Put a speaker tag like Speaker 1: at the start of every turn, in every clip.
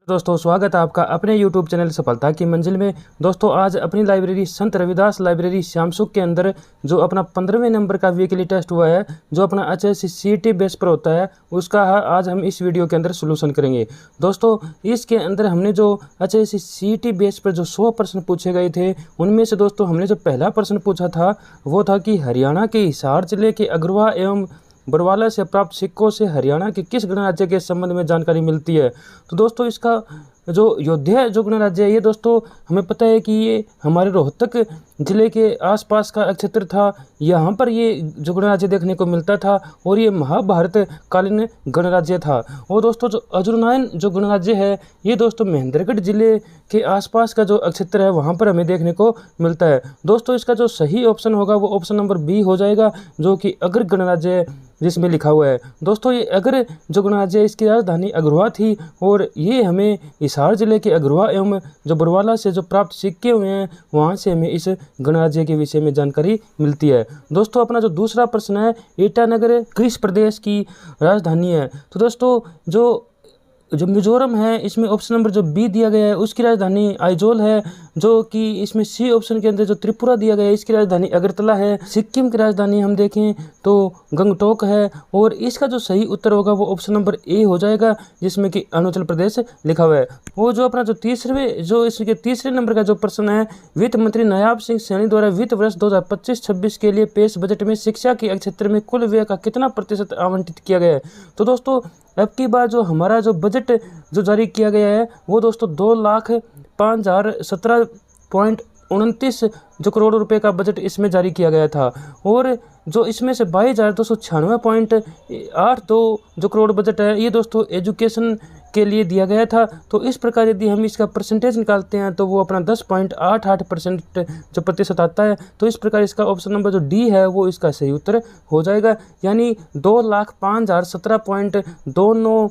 Speaker 1: दोस्तों स्वागत है आपका अपने YouTube चैनल सफलता की मंजिल में। दोस्तों आज अपनी लाइब्रेरी संत रविदास लाइब्रेरी श्यामसुख के अंदर जो अपना 15वें नंबर का वीकली टेस्ट हुआ है, जो अपना HSC CET बेस पर होता है, उसका आज हम इस वीडियो के अंदर सोल्यूशन करेंगे। दोस्तों इसके अंदर हमने जो HSC CET बेस पर जो 100 प्रश्न पूछे गए थे, उनमें से दोस्तों हमने जो पहला प्रश्न पूछा था वो था कि हरियाणा के हिसार जिले के अग्रवा एवं बरवाला से प्राप्त सिक्कों से हरियाणा के किस गणराज्य के संबंध में जानकारी मिलती है। तो दोस्तों इसका जो अयोध्या जो गणराज्य है, ये दोस्तों हमें पता है कि ये हमारे रोहतक जिले के आसपास का क्षेत्र था। यहाँ पर ये जो गणराज्य देखने को मिलता था और ये महाभारत कालीन गणराज्य था। और दोस्तों जो अजुरनायन जो गणराज्य है, ये दोस्तों महेंद्रगढ़ जिले के आसपास का जो क्षेत्र है, वहाँ पर हमें देखने को मिलता है। दोस्तों इसका जो सही ऑप्शन होगा वो ऑप्शन नंबर बी हो जाएगा, जो कि अगर गणराज्य जिसमें लिखा हुआ है। दोस्तों ये अगर जो गणराज्य है, इसकी राजधानी अग्रवा थी और ये हमें हिसार जिले के अग्रवा एवं जो बरवाला से जो प्राप्त सिक्के हुए हैं, वहाँ से हमें इस गणराज्य के विषय में जानकारी मिलती है। दोस्तों अपना जो दूसरा प्रश्न है, ईटानगर किस प्रदेश की राजधानी है। तो दोस्तों जो मिजोरम है, इसमें ऑप्शन नंबर जो बी दिया गया है, उसकी राजधानी आइजोल है। जो कि इसमें सी ऑप्शन के अंदर जो त्रिपुरा दिया गया है, इसकी राजधानी अगरतला है। सिक्किम की राजधानी हम देखें तो गंगटोक है। और इसका जो सही उत्तर होगा वो ऑप्शन नंबर ए हो जाएगा, जिसमें कि अरुणाचल प्रदेश लिखा हुआ है। वो जो अपना जो इसके तीसरे नंबर का जो प्रश्न है, वित्त मंत्री नायाब सिंह सैनी द्वारा वित्त वर्ष 2025-26 के लिए पेश बजट में शिक्षा के क्षेत्र में कुल व्यय का कितना प्रतिशत आवंटित किया गया है। तो दोस्तों अब की बार जो हमारा जो बजट जो जारी किया गया है, वो दोस्तों 2,05,017.29 जो करोड़ रुपए का बजट इसमें जारी किया गया था। और जो इसमें से 22,296.82 जो करोड़ बजट है, ये दोस्तों एजुकेशन के लिए दिया गया था। तो इस प्रकार यदि हम इसका परसेंटेज निकालते हैं तो वो अपना 10.88% जो प्रतिशत आता है। तो इस प्रकार इसका ऑप्शन नंबर जो डी है वो इसका सही उत्तर हो जाएगा। यानी 2,05,017.29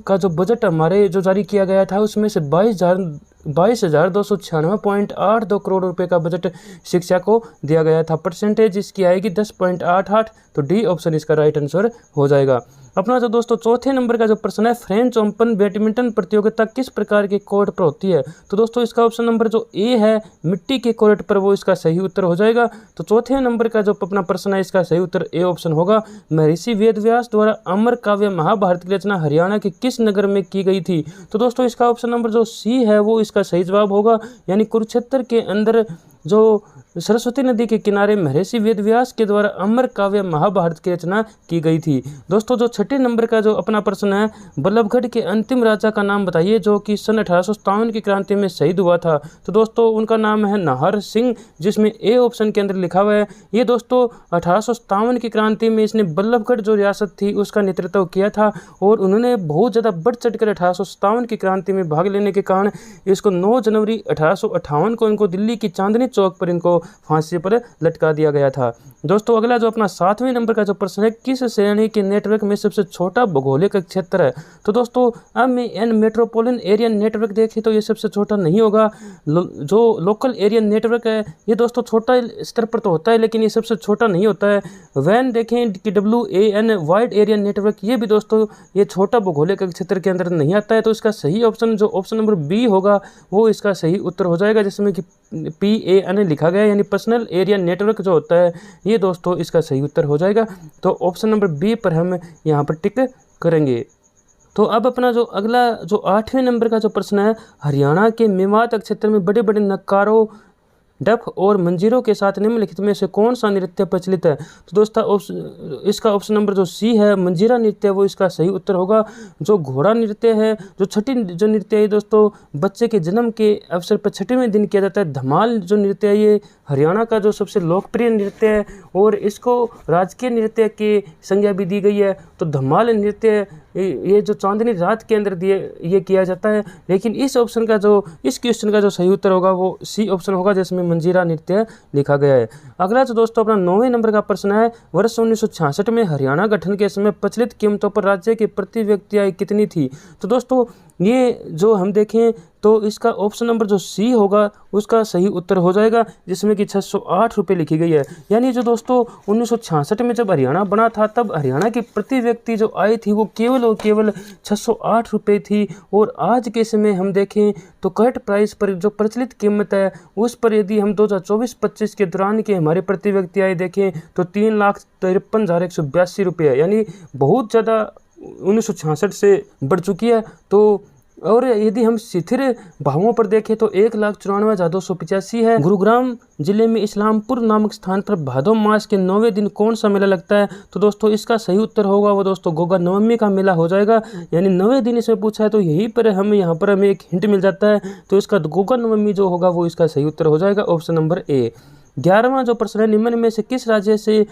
Speaker 1: का जो बजट हमारे जो जारी किया गया था, उसमें से 22,296.82 करोड़ रुपए का बजट शिक्षा को दिया गया था। परसेंटेज इसकी आएगी 10.88। तो डी ऑप्शन इसका राइट आंसर हो जाएगा। अपना जो दोस्तों चौथे नंबर का जो प्रश्न है, फ्रेंच ओपन बैडमिंटन प्रतियोगिता किस प्रकार के कोर्ट पर होती है। तो दोस्तों इसका ऑप्शन नंबर जो ए है, मिट्टी के कोर्ट पर, वो इसका सही उत्तर हो जाएगा। तो चौथे नंबर का जो अपना प्रश्न है, इसका सही उत्तर ए ऑप्शन होगा। महर्षि वेदव्यास द्वारा अमर काव्य महाभारत की रचना हरियाणा के किस नगर में की गई थी। तो दोस्तों इसका ऑप्शन नंबर जो सी है वो इसका सही जवाब होगा। यानी कुरुक्षेत्र के अंदर जो सरस्वती नदी के किनारे महर्षि वेदव्यास के द्वारा अमर काव्य महाभारत की रचना की गई थी। दोस्तों जो छठे नंबर का जो अपना प्रश्न है, बल्लभगढ़ के अंतिम राजा का नाम बताइए जो कि सन 1857 की क्रांति में शहीद हुआ था। तो दोस्तों उनका नाम है नाहर सिंह, जिसमें ए ऑप्शन के अंदर लिखा हुआ है। ये दोस्तों 1857 की क्रांति में इसने बल्लभगढ़ जो रियासत थी उसका नेतृत्व किया था और उन्होंने बहुत ज़्यादा बढ़ चढ़कर 1857 की क्रांति में भाग लेने के कारण इसको 9 जनवरी 1858 को इनको दिल्ली की चांदनी चौक पर इनको फांसी पर लटका दिया गया था। दोस्तों अगला जो अपना 7वें नंबर का जो प्रश्न है, किस श्रेणी के नेटवर्क में सबसे छोटा भौगोलिक क्षेत्र है। तो दोस्तों अब में एन मेट्रोपॉलिटन एरिया नेटवर्क देखें तो ये सबसे छोटा नहीं होगा। जो लोकल एरिया नेटवर्क है, ये दोस्तों छोटा स्तर पर तो होता है, लेकिन ये सबसे छोटा नहीं होता है। वैन देखें कि WAN वाइड एरिया नेटवर्क, ये भी दोस्तों ये छोटा भौगोलिक क्षेत्र के अंदर नहीं आता है। तो इसका सही ऑप्शन जो ऑप्शन नंबर बी होगा वो इसका सही उत्तर हो जाएगा, जिसमें कि PAN लिखा गया है, यानी पर्सनल एरिया नेटवर्क जो होता है, ये दोस्तों इसका सही उत्तर हो जाएगा। तो ऑप्शन नंबर बी पर हम यहाँ पर टिक करेंगे। तो अब अपना जो अगला जो 8वें नंबर का जो प्रश्न है, हरियाणा के मेवात क्षेत्र में बड़े बड़े नक्कारों, डफ और मंजीरों के साथ निम्नलिखित में से कौन सा नृत्य प्रचलित है। तो दोस्तों इसका ऑप्शन नंबर जो सी है, मंजीरा नृत्य, वो इसका सही उत्तर होगा। जो घोड़ा नृत्य है, जो छठी जो नृत्य है, दोस्तों बच्चे के जन्म के अवसर पर 6वें दिन किया जाता है। धमाल जो नृत्य है, ये हरियाणा का जो सबसे लोकप्रिय नृत्य है और इसको राजकीय नृत्य की संज्ञा भी दी गई है। तो धमाल नृत्य ये जो चांदनी रात के अंदर ये किया जाता है। लेकिन इस क्वेश्चन का जो सही उत्तर होगा वो सी ऑप्शन होगा, जिसमें मंजीरा नृत्य लिखा गया है। अगला जो दोस्तों अपना 9वें नंबर का प्रश्न है, वर्ष 1966 में हरियाणा गठन के समय प्रचलित कीमतों पर राज्य की प्रति व्यक्ति आय कितनी थी। तो दोस्तों ये जो हम देखें तो इसका ऑप्शन नंबर जो सी होगा उसका सही उत्तर हो जाएगा, जिसमें कि 608 रुपये लिखी गई है। यानी जो दोस्तों 1966 में जब हरियाणा बना था तब हरियाणा की प्रति व्यक्ति जो आय थी वो केवल और केवल 608 रुपये थी। और आज के समय हम देखें तो करंट प्राइस पर जो प्रचलित कीमत है उस पर यदि हम 2024-25 के दौरान के हमारे प्रति व्यक्ति आय देखें तो 3,53,182 रुपये है, यानी बहुत ज़्यादा 1966 से बढ़ चुकी है। तो और यदि हम स्थिर भावों पर देखें तो 1,94,285 है। गुरुग्राम जिले में इस्लामपुर नामक स्थान पर भादो मास के 9वें दिन कौन सा मेला लगता है? तो दोस्तों इसका सही उत्तर होगा वो दोस्तों गोगा नवमी का मेला हो जाएगा। यानी 9वें दिन इसमें पूछा है तो यहीं पर हमें यहाँ पर हमें एक हिंट मिल जाता है, तो इसका गोगा नवमी जो होगा वो इसका सही उत्तर हो जाएगा, ऑप्शन नंबर ए। 11वां जो प्रश्न है, निम्न में से किस राज्य से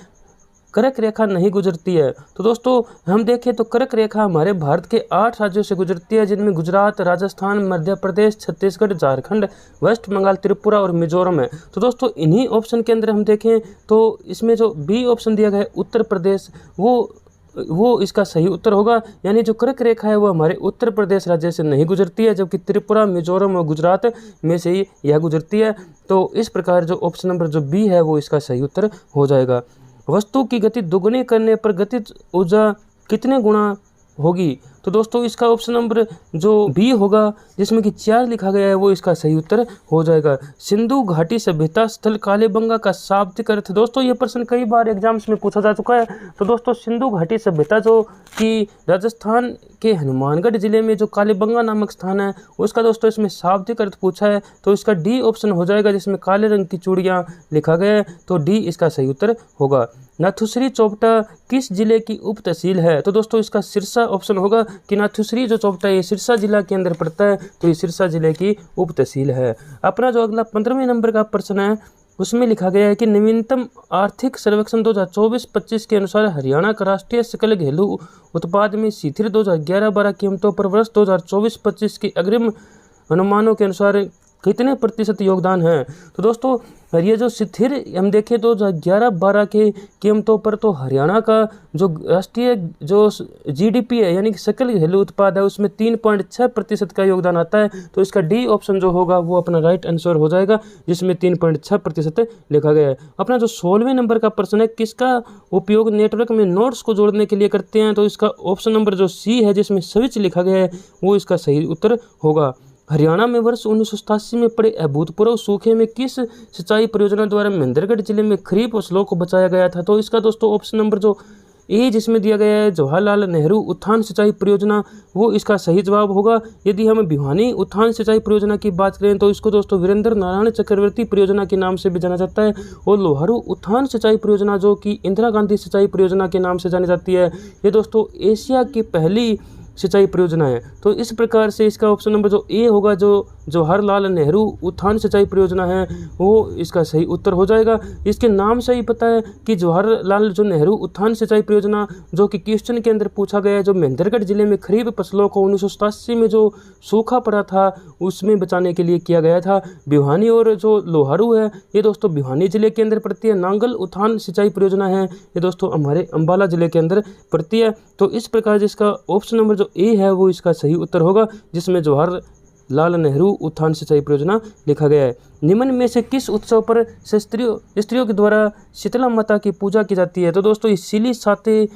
Speaker 1: कर्क रेखा नहीं गुजरती है? तो दोस्तों हम देखें तो कर्क रेखा हमारे भारत के 8 राज्यों से गुजरती है, जिनमें गुजरात, राजस्थान, मध्य प्रदेश, छत्तीसगढ़, झारखंड, वेस्ट बंगाल, त्रिपुरा और मिजोरम है। तो दोस्तों इन्हीं ऑप्शन के अंदर हम देखें तो इसमें जो बी ऑप्शन दिया गया है उत्तर प्रदेश, वो इसका सही उत्तर होगा। यानी जो कर्क रेखा है वो हमारे उत्तर प्रदेश राज्य से नहीं गुजरती है, जबकि त्रिपुरा, मिजोरम और गुजरात में से ही यह गुजरती है। तो इस प्रकार जो ऑप्शन नंबर जो बी है वो इसका सही उत्तर हो जाएगा। वस्तु की गति दोगुनी करने पर गतिज ऊर्जा कितने गुना होगी? तो दोस्तों इसका ऑप्शन नंबर जो बी होगा जिसमें कि 4 लिखा गया है वो इसका सही उत्तर हो जाएगा। सिंधु घाटी सभ्यता स्थल कालीबंगा का शाब्दिक अर्थ, दोस्तों ये प्रश्न कई बार एग्जाम्स में पूछा जा चुका है। तो दोस्तों सिंधु घाटी सभ्यता जो कि राजस्थान के हनुमानगढ़ जिले में जो कालीबंगा नामक स्थान है उसका दोस्तों इसमें शाब्दिक अर्थ पूछा है, तो इसका डी ऑप्शन हो जाएगा, जिसमें काले रंग की चूड़ियाँ लिखा गया है, तो डी इसका सही उत्तर होगा। नाथुश्री चौपटा किस जिले की उप तहसील है? तो दोस्तों इसका सिरसा ऑप्शन होगा कि नाथुश्री जो चौपटा ये सिरसा जिला के अंदर पड़ता है, तो ये सिरसा जिले की उप तहसील है। अपना जो अगला 15वें नंबर का प्रश्न है उसमें लिखा गया है कि नवीनतम आर्थिक सर्वेक्षण 2024-25 के अनुसार हरियाणा का राष्ट्रीय सकल घरेलू उत्पाद में स्थिर 2011-12 कीमतों पर वर्ष 2024-25 के अग्रिम अनुमानों के अनुसार कितने प्रतिशत योगदान है? तो दोस्तों ये जो स्थिर हम देखें तो 2011-12 के कीमतों पर तो हरियाणा का जो राष्ट्रीय जो जीडीपी है यानी कि सकल घरेलू उत्पाद है उसमें 3.6% का योगदान आता है, तो इसका डी ऑप्शन जो होगा वो अपना राइट आंसर हो जाएगा, जिसमें 3.6% लिखा गया है। अपना जो 16वें नंबर का प्रश्न है, किसका उपयोग नेटवर्क में नोड्स को जोड़ने के लिए करते हैं? तो इसका ऑप्शन नंबर जो सी है जिसमें स्विच लिखा गया है वो इसका सही उत्तर होगा। हरियाणा में वर्ष 1987 में पड़े अभूतपूर्व सूखे में किस सिंचाई परियोजना द्वारा महेंद्रगढ़ जिले में खरीफ फसलों को बचाया गया था? तो इसका दोस्तों ऑप्शन नंबर जो ए जिसमें दिया गया है जवाहरलाल नेहरू उत्थान सिंचाई परियोजना, वो इसका सही जवाब होगा। यदि हम भिवानी उत्थान सिंचाई परियोजना की बात करें तो इसको दोस्तों वीरेंद्र नारायण चक्रवर्ती परियोजना के नाम से भी जाना जाता है, और लोहारू उत्थान सिंचाई परियोजना जो कि इंदिरा गांधी सिंचाई परियोजना के नाम से जानी जाती है, ये दोस्तों एशिया की पहली सिंचाई परियोजना है। तो इस प्रकार से इसका ऑप्शन नंबर जो ए होगा, जो जवाहरलाल नेहरू उत्थान सिंचाई परियोजना है, वो इसका सही उत्तर हो जाएगा। इसके नाम से ही पता है कि जवाहरलाल जो नेहरू उत्थान सिंचाई परियोजना जो कि क्वेश्चन के अंदर पूछा गया है, जो महेंद्रगढ़ जिले में खरीफ फसलों को 1987 में जो सूखा पड़ा था उसमें बचाने के लिए किया गया था। भिवानी और जो लोहारू है ये दोस्तों भिवानी जिले के अंदर पड़ती है। नांगल उत्थान सिंचाई परियोजना है ये दोस्तों हमारे अम्बाला जिले के अंदर पड़ती है। तो इस प्रकार जिसका ऑप्शन नंबर जो ए है वो इसका सही उत्तर होगा, जिसमें जवाहरलाल नेहरू उत्थान सिंचाई परियोजना लिखा गया है। निम्न में से किस उत्सव पर स्त्रियों के द्वारा शीतला माता की पूजा की जाती है? तो दोस्तों ये सिली साते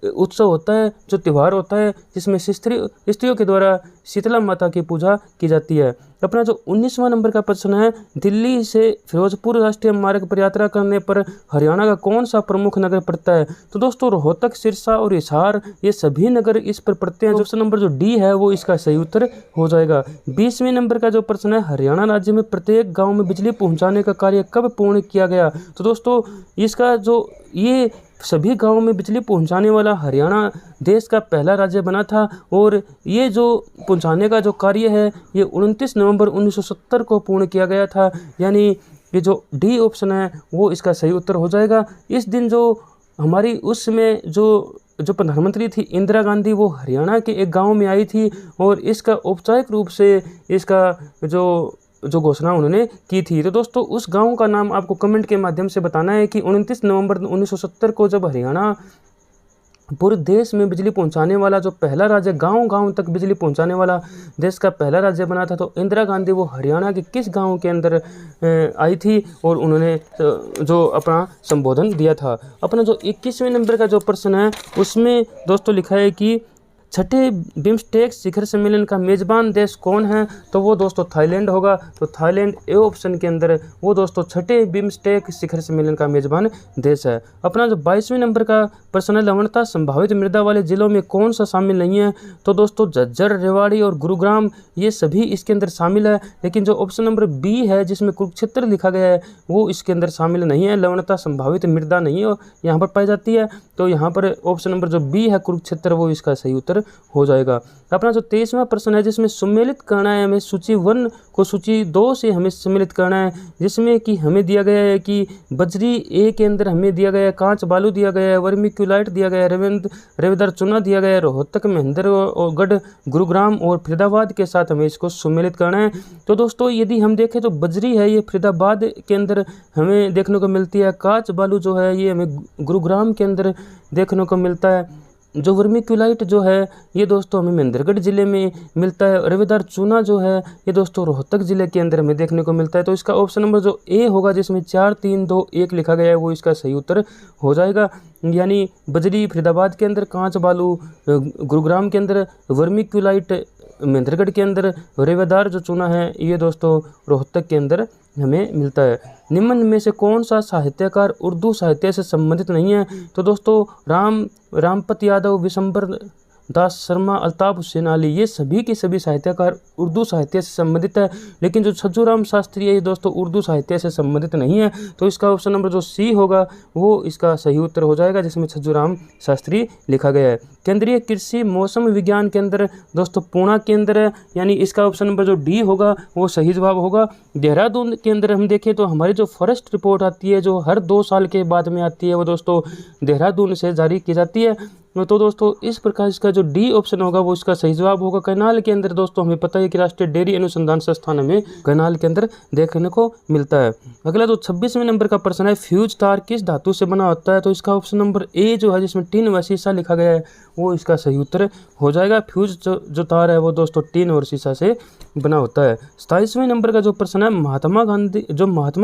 Speaker 1: उत्सव होता है, जो त्यौहार होता है जिसमें स्त्रियों के द्वारा शीतला माता की पूजा की जाती है। अपना जो 19वां नंबर का प्रश्न है, दिल्ली से फिरोजपुर राष्ट्रीय मार्ग पर यात्रा करने पर हरियाणा का कौन सा प्रमुख नगर पड़ता है? तो दोस्तों रोहतक, सिरसा और हिसार ये सभी नगर इस पर पड़ते हैं। ऑप्शन नंबर जो डी है वो इसका सही उत्तर हो जाएगा। 20वें नंबर का जो प्रश्न है, हरियाणा राज्य में प्रत्येक गाँव में बिजली पहुँचाने का कार्य कब पूर्ण किया गया? तो दोस्तों इसका जो ये सभी गांवों में बिजली पहुंचाने वाला हरियाणा देश का पहला राज्य बना था, और ये जो पहुंचाने का जो कार्य है ये 29 नवंबर 1970 को पूर्ण किया गया था। यानी ये जो डी ऑप्शन है वो इसका सही उत्तर हो जाएगा। इस दिन जो हमारी उस समय जो प्रधानमंत्री थी इंदिरा गांधी, वो हरियाणा के एक गाँव में आई थी, और इसका औपचारिक रूप से इसका जो घोषणा उन्होंने की थी। तो दोस्तों उस गांव का नाम आपको कमेंट के माध्यम से बताना है कि 29 नवंबर 1970 को जब हरियाणा पूरे देश में बिजली पहुंचाने वाला जो पहला राज्य, गांव-गांव तक बिजली पहुंचाने वाला देश का पहला राज्य बना था। तो इंदिरा गांधी वो हरियाणा के किस गांव के अंदर आई थी और उन्होंने जो अपना संबोधन दिया था। अपना जो 21वें नंबर का जो प्रश्न है उसमें दोस्तों लिखा है कि छठे बिम्स्टेक शिखर सम्मेलन का मेज़बान देश कौन है? तो वो दोस्तों थाईलैंड होगा। तो थाईलैंड ए ऑप्शन के अंदर वो दोस्तों छठे बिम्स्टेक शिखर सम्मेलन का मेज़बान देश है। अपना जो 22वें नंबर का प्रश्न है, लवणता संभावित मृदा वाले जिलों में कौन सा शामिल नहीं है? तो दोस्तों झज्जर, रेवाड़ी और गुरुग्राम ये सभी इसके अंदर शामिल है, लेकिन जो ऑप्शन नंबर बी है जिसमें कुरुक्षेत्र लिखा गया है वो इसके अंदर शामिल नहीं है। लवणता संभावित मृदा नहीं है यहाँ पर पाई जाती है। तो यहाँ पर ऑप्शन नंबर जो बी है कुरुक्षेत्र वो इसका सही उत्तर हो जाएगा। अपना जो 23वां प्रश्न है जिसमें सम्मिलित करना है हमें सूची 1 को सूची 2 से हमें सम्मिलित करना है, जिसमें कि हमें दिया गया है कि बजरी ए के अंदर हमें दिया गया है कांच बालू दिया गया है, वर्मिक्यूलाइट दिया गया है, रेवेदार चूना दिया गया है, रोहतक, महेंद्रगढ़, गुरुग्राम और फरीदाबाद के साथ हमें इसको सम्मिलित करना है। तो दोस्तों यदि हम देखें तो बजरी है ये फरीदाबाद के अंदर हमें देखने को मिलती है, कांच बालू जो है ये हमें गुरुग्राम के अंदर देखने को मिलता है, जो वर्मिक्यूलाइट जो है ये दोस्तों हमें महेंद्रगढ़ ज़िले में मिलता है, रेवेदार चूना जो है ये दोस्तों रोहतक ज़िले के अंदर हमें देखने को मिलता है। तो इसका ऑप्शन नंबर जो ए होगा जिसमें 4, 3, 2, 1 लिखा गया है वो इसका सही उत्तर हो जाएगा। यानी बजरी फरीदाबाद के अंदर, कांच बालू गुरुग्राम के अंदर, वर्मिक्यूलाइट महेंद्रगढ़ के अंदर, रेवेदार जो चूना है ये दोस्तों रोहतक के अंदर हमें मिलता है। निम्न में से कौन सा साहित्यकार उर्दू साहित्य से संबंधित नहीं है? तो दोस्तों रामपत यादव, विशंबर दास शर्मा, अल्ताफ हुसैन अली ये सभी के सभी साहित्यकार उर्दू साहित्य से संबंधित है, लेकिन जो छज्जूराम शास्त्री है ये दोस्तों उर्दू साहित्य से संबंधित नहीं है। तो इसका ऑप्शन नंबर जो सी होगा वो इसका सही उत्तर हो जाएगा जिसमें छज्जूराम शास्त्री लिखा गया है। केंद्रीय कृषि मौसम विज्ञान केंद्र दोस्तों पूना के अंदर है, यानी इसका ऑप्शन नंबर जो डी होगा वो सही जवाब होगा। देहरादून के अंदर हम देखें तो हमारी जो फॉरेस्ट रिपोर्ट आती है जो हर 2 साल के बाद में आती है वो दोस्तों देहरादून से जारी की जाती है। तो दोस्तों इस प्रकार इसका जो डी ऑप्शन होगा वो इसका सही जवाब होगा। करनाल के अंदर दोस्तों हमें पता है कि राष्ट्रीय डेयरी अनुसंधान संस्थान हमें करनाल के अंदर देखने को मिलता है। अगला जो 26वें नंबर का प्रश्न है, फ्यूज तार किस धातु से बना होता है? तो इसका ऑप्शन नंबर ए जो है जिसमें टिन व शीशा लिखा गया है वो इसका सही उत्तर हो जाएगा। फ्यूज जो तार है वो दोस्तों टिन और शीशा से बना होता है। 27वें नंबर का जो प्रश्न है, महात्मा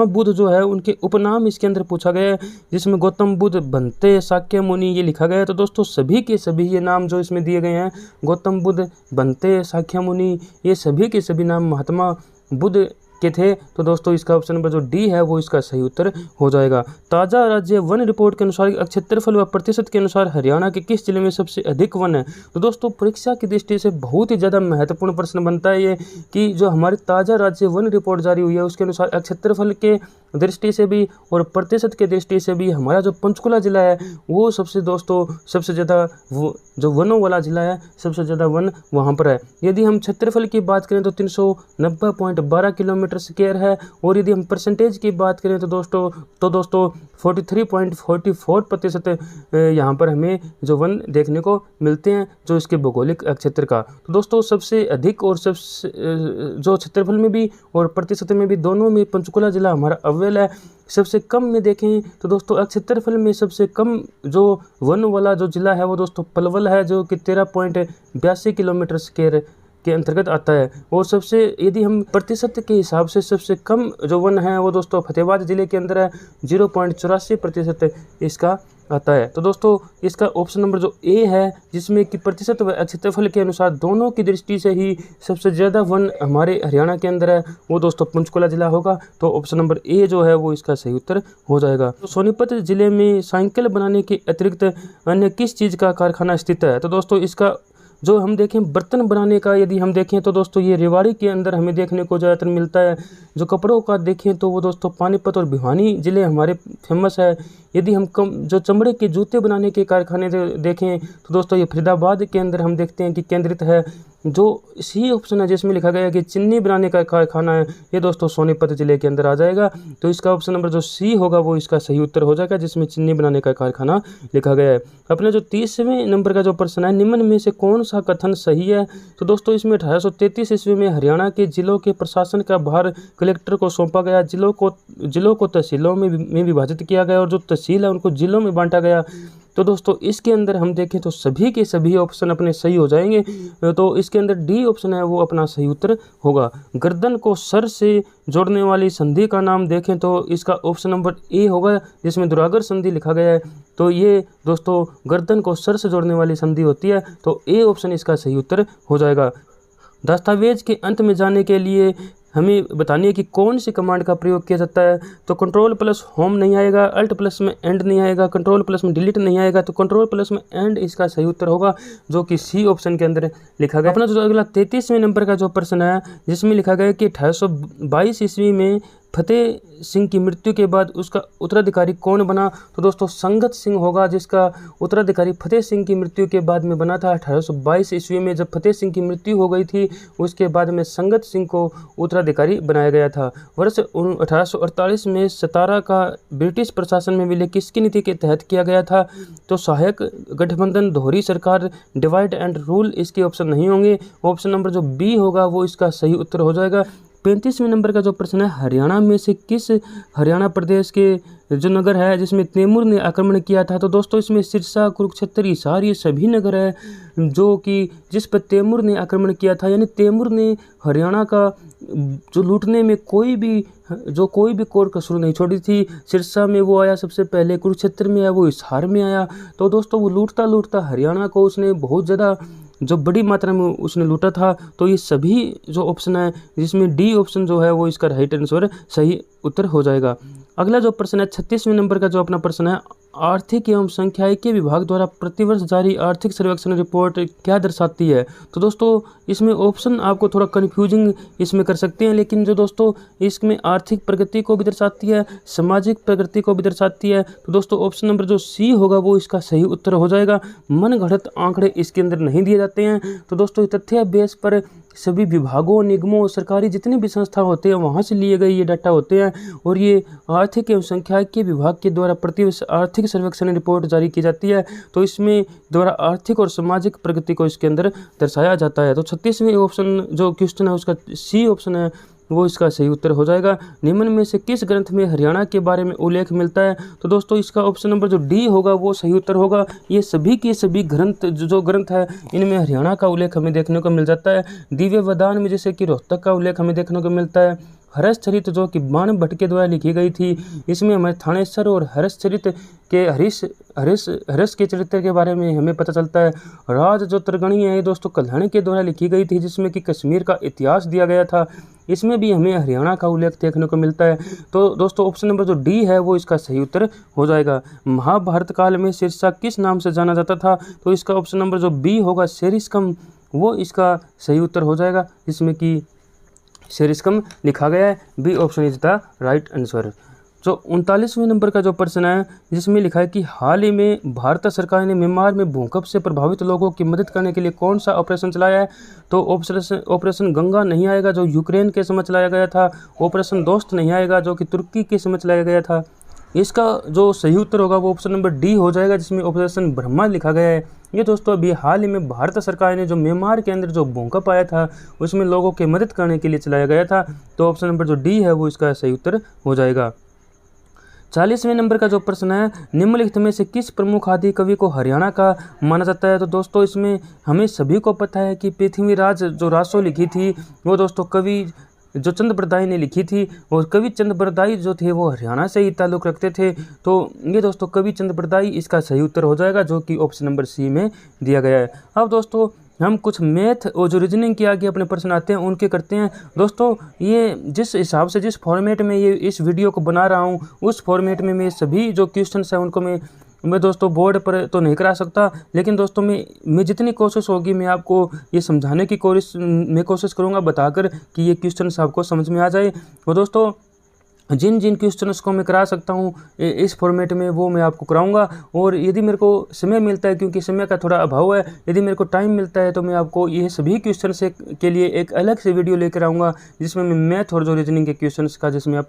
Speaker 1: बुद्ध जो है उनके उपनाम इसके अंदर पूछा गया है, जिसमें गौतम बुद्ध, भंते, शाक्य मुनि ये लिखा गया है। तो दोस्तों सभी के सभी ये नाम जो इसमें दिए गए हैं, गौतम बुद्ध, भंते, शाक्य मुनि ये सभी के सभी नाम महात्मा बुद्ध के थे। तो दोस्तों इसका ऑप्शन नंबर जो डी है वो इसका सही उत्तर हो जाएगा। ताज़ा राज्य वन रिपोर्ट के अनुसार क्षेत्रफल व प्रतिशत के अनुसार हरियाणा के किस जिले में सबसे अधिक वन है? तो दोस्तों परीक्षा की दृष्टि से बहुत ही ज़्यादा महत्वपूर्ण प्रश्न बनता है ये कि जो हमारी ताज़ा राज्य वन रिपोर्ट जारी हुई है उसके अनुसार क्षेत्रफल के दृष्टि से भी और प्रतिशत के दृष्टि से भी हमारा जो पंचकुला जिला है वो सबसे ज़्यादा वो जो वनों वाला जिला है, सबसे ज़्यादा वन वहाँ पर है। यदि हम क्षेत्रफल की बात करें तो 390.12 किलोमीटर स्क्वायर है, और यदि हम परसेंटेज की बात करें तो दोस्तों 43.44% यहाँ पर हमें जो वन देखने को मिलते हैं जो इसके भौगोलिक क्षेत्र का। तो दोस्तों सबसे अधिक और सबसे जो क्षेत्रफल में भी और प्रतिशत में भी दोनों में पंचकुला जिला हमारा अव्वल है। सबसे कम में देखें तो दोस्तों क्षेत्रफल में सबसे कम जो वन वाला जो जिला है वो दोस्तों पलवल है, जो कि 13.82 किलोमीटर स्क्वायर के अंतर्गत आता है। और सबसे यदि हम प्रतिशत के हिसाब से सबसे कम जो वन है वो दोस्तों फतेहाबाद जिले के अंदर है, 0.84% इसका आता है। तो दोस्तों इसका ऑप्शन नंबर जो ए है जिसमें कि प्रतिशत व क्षेत्रफल के अनुसार दोनों की दृष्टि से ही सबसे ज़्यादा वन हमारे हरियाणा के अंदर है वो दोस्तों पंचकुला जिला होगा। तो ऑप्शन नंबर ए जो है वो इसका सही उत्तर हो जाएगा। तो सोनीपत जिले में साइकिल बनाने के अतिरिक्त अन्य किस चीज़ का कारखाना स्थित है? तो दोस्तों इसका जो हम देखें बर्तन बनाने का यदि हम देखें तो दोस्तों ये रेवाड़ी के अंदर हमें देखने को ज़्यादातर मिलता है। जो कपड़ों का देखें तो वो दोस्तों पानीपत और भिवानी ज़िले हमारे फेमस है। यदि हम जो चमड़े के जूते बनाने के कारखाने देखें तो दोस्तों ये फरीदाबाद के अंदर हम देखते हैं कि केंद्रित है। जो सी ऑप्शन है जिसमें लिखा गया है कि चीनी बनाने का कारखाना है ये दोस्तों सोनीपत जिले के अंदर आ जाएगा। तो इसका ऑप्शन नंबर जो सी होगा वो इसका सही उत्तर हो जाएगा जिसमें चीनी बनाने का कारखाना लिखा गया है। अपने जो 30वें नंबर का जो प्रश्न है, निम्न में से कौन सा कथन सही है? तो दोस्तों इसमें 1833 ईस्वी में हरियाणा के जिलों के प्रशासन का भार कलेक्टर को सौंपा गया, जिलों को तहसीलों में विभाजित किया गया और जो तहसील है उनको जिलों में बांटा गया। तो दोस्तों इसके अंदर हम देखें तो सभी के सभी ऑप्शन अपने सही हो जाएंगे। तो इसके अंदर डी ऑप्शन है वो अपना सही उत्तर होगा। गर्दन को सर से जोड़ने वाली संधि का नाम देखें तो इसका ऑप्शन नंबर ए होगा, जिसमें दुरागर संधि लिखा गया है। तो ये दोस्तों गर्दन को सर से जोड़ने वाली संधि होती है, तो ए ऑप्शन इसका सही उत्तर हो जाएगा। दस्तावेज के अंत में जाने के लिए हमें बतानिए कि कौन सी कमांड का प्रयोग किया जाता है। तो कंट्रोल प्लस होम नहीं आएगा, अल्ट प्लस में एंड नहीं आएगा, कंट्रोल प्लस में डिलीट नहीं आएगा, तो कंट्रोल प्लस में एंड इसका सही उत्तर होगा, जो कि सी ऑप्शन के अंदर लिखा गया। अपना जो अगला 33वें नंबर का जो प्रश्न है, जिसमें लिखा गया कि 1822 ईस्वी में फतेह सिंह की मृत्यु के बाद उसका उत्तराधिकारी कौन बना। तो दोस्तों संगत सिंह होगा, जिसका उत्तराधिकारी फतेह सिंह की मृत्यु के बाद में बना था। 1822 ईस्वी में जब फतेह सिंह की मृत्यु हो गई थी, उसके बाद में संगत सिंह को उत्तराधिकारी बनाया गया था। वर्ष 1848 में सतारा का ब्रिटिश प्रशासन में विलय किसकी नीति के तहत किया गया था। तो सहायक गठबंधन, दोहरी सरकार, डिवाइड एंड रूल इसके ऑप्शन नहीं होंगे। ऑप्शन नंबर जो बी होगा वो इसका सही उत्तर हो जाएगा। 35वें नंबर का जो प्रश्न है, हरियाणा में से किस हरियाणा प्रदेश के जो नगर है जिसमें तैमूर ने आक्रमण किया था। तो दोस्तों इसमें सिरसा, कुरुक्षेत्र, हिसार ये सभी नगर है जो कि जिस पर तैमूर ने आक्रमण किया था। यानी तैमूर ने हरियाणा का जो लूटने में कोई भी कोर कसर नहीं छोड़ी थी। सिरसा में वो आया सबसे पहले, कुरुक्षेत्र में आया, वो हिसार में आया। तो दोस्तों वो लूटता लूटता हरियाणा को उसने बहुत ज़्यादा जो बड़ी मात्रा में उसने लूटा था। तो ये सभी जो ऑप्शन है, जिसमें डी ऑप्शन जो है वो इसका राइट आंसर सही उत्तर हो जाएगा। अगला जो प्रश्न है 36वें नंबर का जो अपना प्रश्न है, आर्थिक एवं सांख्यिकी विभाग द्वारा प्रतिवर्ष जारी आर्थिक सर्वेक्षण रिपोर्ट क्या दर्शाती है। तो दोस्तों इसमें ऑप्शन आपको थोड़ा कन्फ्यूजिंग इसमें कर सकते हैं, लेकिन जो दोस्तों इसमें आर्थिक प्रगति को भी दर्शाती है, सामाजिक प्रगति को भी दर्शाती है। तो दोस्तों ऑप्शन नंबर जो सी होगा वो इसका सही उत्तर हो जाएगा। मनगढ़ंत आंकड़े इसके अंदर नहीं दिए जाते हैं। तो दोस्तों तथ्य बेस पर सभी विभागों, निगमों, सरकारी जितनी भी संस्था होते हैं वहाँ से लिए गए ये डाटा होते हैं, और ये आर्थिक एवं सांख्यिकी विभाग के द्वारा प्रतिवर्ष आर्थिक सर्वेक्षण रिपोर्ट जारी की जाती है। तो इसमें द्वारा आर्थिक और सामाजिक प्रगति को इसके अंदर दर्शाया जाता है। तो 36वें ऑप्शन जो क्वेश्चन है उसका सी ऑप्शन है वो इसका सही उत्तर हो जाएगा। निम्न में से किस ग्रंथ में हरियाणा के बारे में उल्लेख मिलता है। तो दोस्तों इसका ऑप्शन नंबर जो डी होगा वो सही उत्तर होगा। ये सभी के सभी ग्रंथ जो ग्रंथ है इनमें हरियाणा का उल्लेख हमें देखने को मिल जाता है। दिव्य वदान में जैसे कि रोहतक का उल्लेख हमें देखने को मिलता है। हर्षचरित जो कि बाण भट्ट के द्वारा लिखी गई थी, इसमें हमारे थानेसर और हर्षचरित के हर्ष के चरित्र के बारे में हमें पता चलता है। राज जो तरगणी है दोस्तों कल्याणी के द्वारा लिखी गई थी, जिसमें कि कश्मीर का इतिहास दिया गया था। इसमें भी हमें हरियाणा का उल्लेख देखने को मिलता है। तो दोस्तों ऑप्शन नंबर जो डी है वो इसका सही उत्तर हो जाएगा। महाभारत काल में सिरसा किस नाम से जाना जाता था। तो इसका ऑप्शन नंबर जो बी होगा सेरिस्कम, वो इसका सही उत्तर हो जाएगा, जिसमें कि सेरिस्कम लिखा गया है। B option is the right answer. जो 39वें नंबर का जो प्रश्न है जिसमें लिखा है कि हाल ही में भारत सरकार ने म्यांमार में भूकंप से प्रभावित लोगों की मदद करने के लिए कौन सा ऑपरेशन चलाया है। तो ऑपरेशन गंगा नहीं आएगा जो यूक्रेन के समय चलाया गया था। ऑपरेशन दोस्त नहीं आएगा जो कि तुर्की के समय चलाया गया था। इसका जो सही उत्तर होगा वो ऑप्शन नंबर डी हो जाएगा, जिसमें ऑपरेशन ब्रह्मा लिखा गया है। ये दोस्तों अभी हाल ही में भारत सरकार ने जो म्यांमार के अंदर जो भूकंप आया था उसमें लोगों की मदद करने के लिए चलाया गया था। तो ऑप्शन नंबर जो डी है वो इसका सही उत्तर हो जाएगा। 40वें नंबर का जो प्रश्न है, निम्नलिखित में से किस प्रमुख आदि कवि को हरियाणा का माना जाता है। तो दोस्तों इसमें हमें सभी को पता है कि पृथ्वीराज जो रासो लिखी थी वो दोस्तों कवि जो चंद बरदाई ने लिखी थी, और कवि चंद बरदाई जो थे वो हरियाणा से ही ताल्लुक़ रखते थे। तो ये दोस्तों कवि चंद बरदाई इसका सही उत्तर हो जाएगा, जो कि ऑप्शन नंबर सी में दिया गया है। अब दोस्तों हम कुछ मैथ और जो रीजनिंग के आगे अपने प्रश्न आते हैं उनके करते हैं। दोस्तों ये जिस हिसाब से जिस फॉर्मेट में ये इस वीडियो को बना रहा हूँ उस फॉर्मेट में मैं सभी जो क्वेश्चंस हैं उनको मैं दोस्तों बोर्ड पर तो नहीं करा सकता, लेकिन दोस्तों मैं जितनी कोशिश होगी मैं आपको ये समझाने की कोशिश करूँगा, बताकर कि ये क्वेश्चंस आपको समझ में आ जाए। और दोस्तों जिन जिन क्वेश्चंस को मैं करा सकता हूँ इस फॉर्मेट में वो मैं आपको कराऊंगा। और यदि मेरे को समय मिलता है, क्योंकि समय का थोड़ा अभाव है, यदि मेरे को टाइम मिलता है तो मैं आपको ये सभी क्वेश्चन के लिए एक अलग से वीडियो लेकर आऊँगा, जिसमें मैं मैथ और जो रीजनिंग के क्वेश्चंस का जिसमें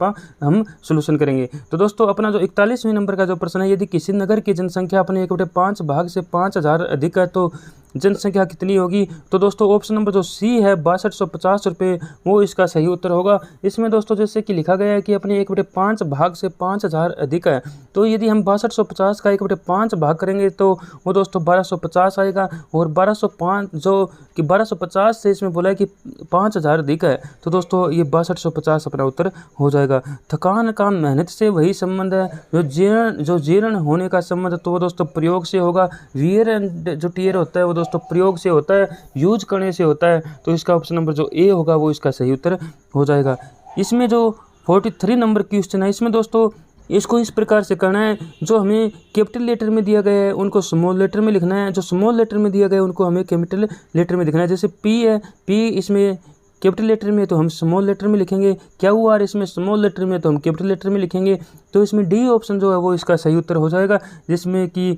Speaker 1: हम सोल्यूशन करेंगे। तो दोस्तों अपना जो 41वें नंबर का जो प्रश्न है, यदि किसी नगर की जनसंख्या अपने 1/5 भाग से 5000 अधिक है तो जनसंख्या कितनी होगी? तो दोस्तों ऑप्शन नंबर जो सी है 6250 रुपये वो इसका सही उत्तर होगा। इसमें दोस्तों जैसे कि लिखा गया है कि अपने 1/5 भाग से 5000 अधिक है, तो यदि हम 6250 का 1/5 भाग करेंगे तो वो दोस्तों 1250 आएगा। और 1205 जो कि 1250 से इसमें बोला है कि 5000 अधिक है, तो दोस्तों ये 6250 अपना उत्तर हो जाएगा। थकान का मेहनत से वही संबंध है जो जीर्ण होने का संबंध, तो वो दोस्तों प्रयोग से होगा। वियर एंड जो टीयर होता है वो दोस्तों प्रयोग से होता है, यूज करने से होता है। तो इसका ऑप्शन नंबर जो ए होगा वो इसका सही उत्तर हो जाएगा। इसमें जो 43 नंबर क्वेश्चन है, इसमें दोस्तों इसको इस प्रकार से करना है, जो हमें कैपिटल लेटर में दिया गया है उनको स्मॉल लेटर में लिखना है, जो स्मॉल लेटर में दिया गया है उनको हमें कैपिटल लेटर में लिखना है। जैसे पी है, पी इसमें कैपिटल लेटर में तो हम स्मॉल लेटर में लिखेंगे, क्यू आर इसमें स्मॉल लेटर में तो हम कैपिटल लेटर में लिखेंगे। तो इसमें डी ऑप्शन जो है वो इसका सही उत्तर हो जाएगा, जिसमें कि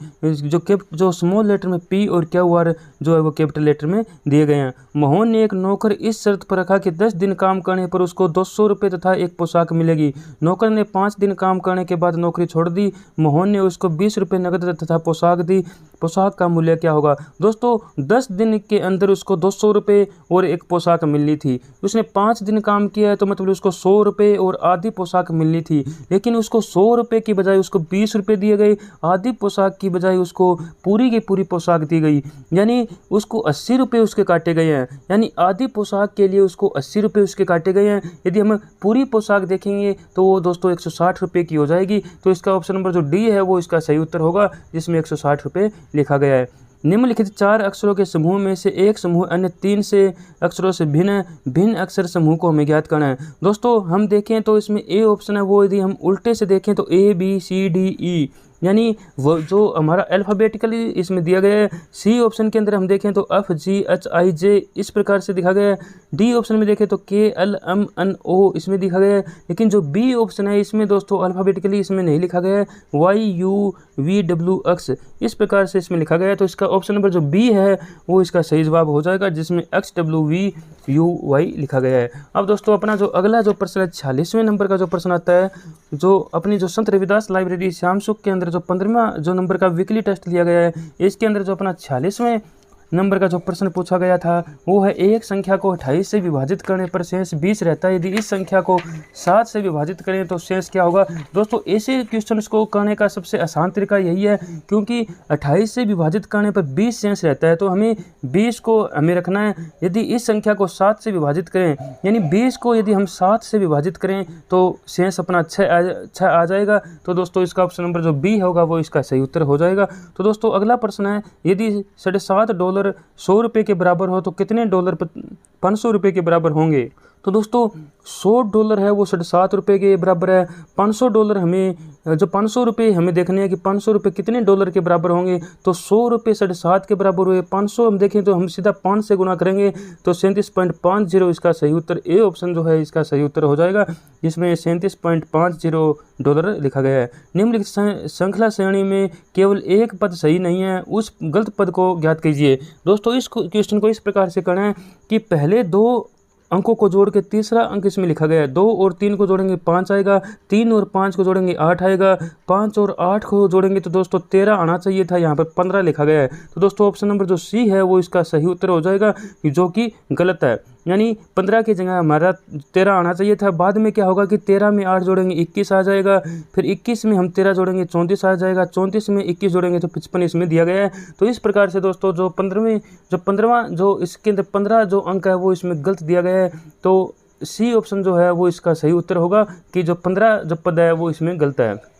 Speaker 1: जो स्मॉल लेटर में पी और क्यू आर जो है वो कैपिटल लेटर में दिए गए हैं। मोहन ने एक नौकर इस शर्त पर रखा कि 10 दिन काम करने पर उसको 200 रुपये तथा एक पोशाक मिलेगी। नौकर ने 5 दिन काम करने के बाद नौकरी छोड़ दी। मोहन ने उसको 20 रुपये नकद तथा पोशाक दी। पोशाक का मूल्य क्या होगा? दोस्तों 10 दिन के अंदर उसको 200 रुपये और एक पोशाक मिलनी थी। उसने 5 दिन काम किया है तो मतलब उसको 100 रुपये और आधी पोशाक मिलनी थी, लेकिन उसको 100 रुपये की बजाय उसको 20 रुपये दिए गए, आधी पोशाक की बजाय उसको पूरी की पूरी पोशाक दी गई, यानी उसको 80 रुपये उसके काटे गए हैं। यानी आधी पोशाक के लिए उसको 80 रुपये उसके काटे गए हैं। यदि हम पूरी पोशाक देखेंगे तो वो दोस्तों 160 रुपये की हो जाएगी। तो इसका ऑप्शन नंबर जो डी है वो इसका सही उत्तर होगा, जिसमें 160 रुपये लिखा गया है। निम्नलिखित 4 अक्षरों के समूह में से एक समूह अन्य 3 से अक्षरों से भिन्न अक्षर समूह को हमें ज्ञात करना है। दोस्तों हम देखें तो इसमें ए ऑप्शन है वो यदि हम उल्टे से देखें तो A B C D E, यानी वो जो हमारा अल्फ़ाबेटिकली इसमें दिया गया है। सी ऑप्शन के अंदर हम देखें तो एफ जी एच आई जे इस प्रकार से दिखा गया है। डी ऑप्शन में देखें तो के एल एम एन ओ इसमें दिखा गया है। लेकिन जो बी ऑप्शन है इसमें दोस्तों अल्फ़ाबेटिकली इसमें नहीं लिखा गया है, why you V W x इस प्रकार से इसमें लिखा गया है। तो इसका ऑप्शन नंबर जो बी है वो इसका सही जवाब हो जाएगा, जिसमें X W V U Y लिखा गया है। अब दोस्तों अपना जो अगला जो प्रश्न है 46वें नंबर का जो प्रश्न आता है, जो अपनी जो संत रविदास लाइब्रेरी श्याम सुख के अंदर जो 15वां जो नंबर का वीकली टेस्ट लिया गया है, इसके अंदर जो अपना 46वें नंबर का जो प्रश्न पूछा गया था वो है एक संख्या को 28 से विभाजित करने पर शेष 20 रहता है, यदि इस संख्या को 7 से विभाजित करें तो शेष क्या होगा? दोस्तों ऐसे क्वेश्चन को करने का सबसे आसान तरीका यही है, क्योंकि 28 से विभाजित करने पर 20 शेष रहता है, तो हमें 20 को हमें रखना है। यदि इस संख्या को 7 से विभाजित करें, यानी 20 को यदि हम 7 से विभाजित करें तो शेष अपना 6 आ जाएगा। तो दोस्तों इसका ऑप्शन नंबर जो बी होगा वो इसका सही उत्तर हो जाएगा। तो दोस्तों अगला प्रश्न है, यदि $7.5 100 रुपये के बराबर हो तो कितने डॉलर 500 रुपये के बराबर होंगे? तो दोस्तों $100 है वो $7.5 रुपये के बराबर है। $500 हमें जो 500 रुपये हमें देखने हैं कि 500 रुपये कितने डॉलर के बराबर होंगे। तो 100 रुपये 7.5 के बराबर हुए, 500 हम देखें तो हम सीधा 5 से गुना करेंगे तो 37.50 इसका सही उत्तर ए ऑप्शन जो है इसका सही उत्तर हो जाएगा, जिसमें $37.50 लिखा गया है। निम्नलिखित श्रृंखला श्रेणी में केवल एक पद सही नहीं है, उस गलत पद को ज्ञात कीजिए। दोस्तों इस क्वेश्चन को इस प्रकार से करना है कि पहले 2 अंकों को जोड़ के तीसरा अंक इसमें लिखा गया है। 2 और 3 को जोड़ेंगे 5 आएगा, 3 और 5 को जोड़ेंगे 8 आएगा, 5 और 8 को जोड़ेंगे तो दोस्तों 13 आना चाहिए था, यहाँ पर 15 लिखा गया है। तो दोस्तों ऑप्शन नंबर जो सी है वो इसका सही उत्तर हो जाएगा, जो कि गलत है। यानी 15 की जगह हमारा 13 आना चाहिए था। बाद में क्या होगा कि 13 में 8 जोड़ेंगे 21 आ जाएगा, फिर 21 में हम 13 जोड़ेंगे 34 आ जाएगा, 34 में 21 जोड़ेंगे तो 55 इसमें दिया गया है। तो इस प्रकार से दोस्तों जो 15वां जो इसके अंदर 15 जो अंक है वो इसमें गलत दिया गया है। तो सी ऑप्शन जो है वो इसका सही उत्तर होगा कि जो 15 जो पद है वो इसमें गलत है।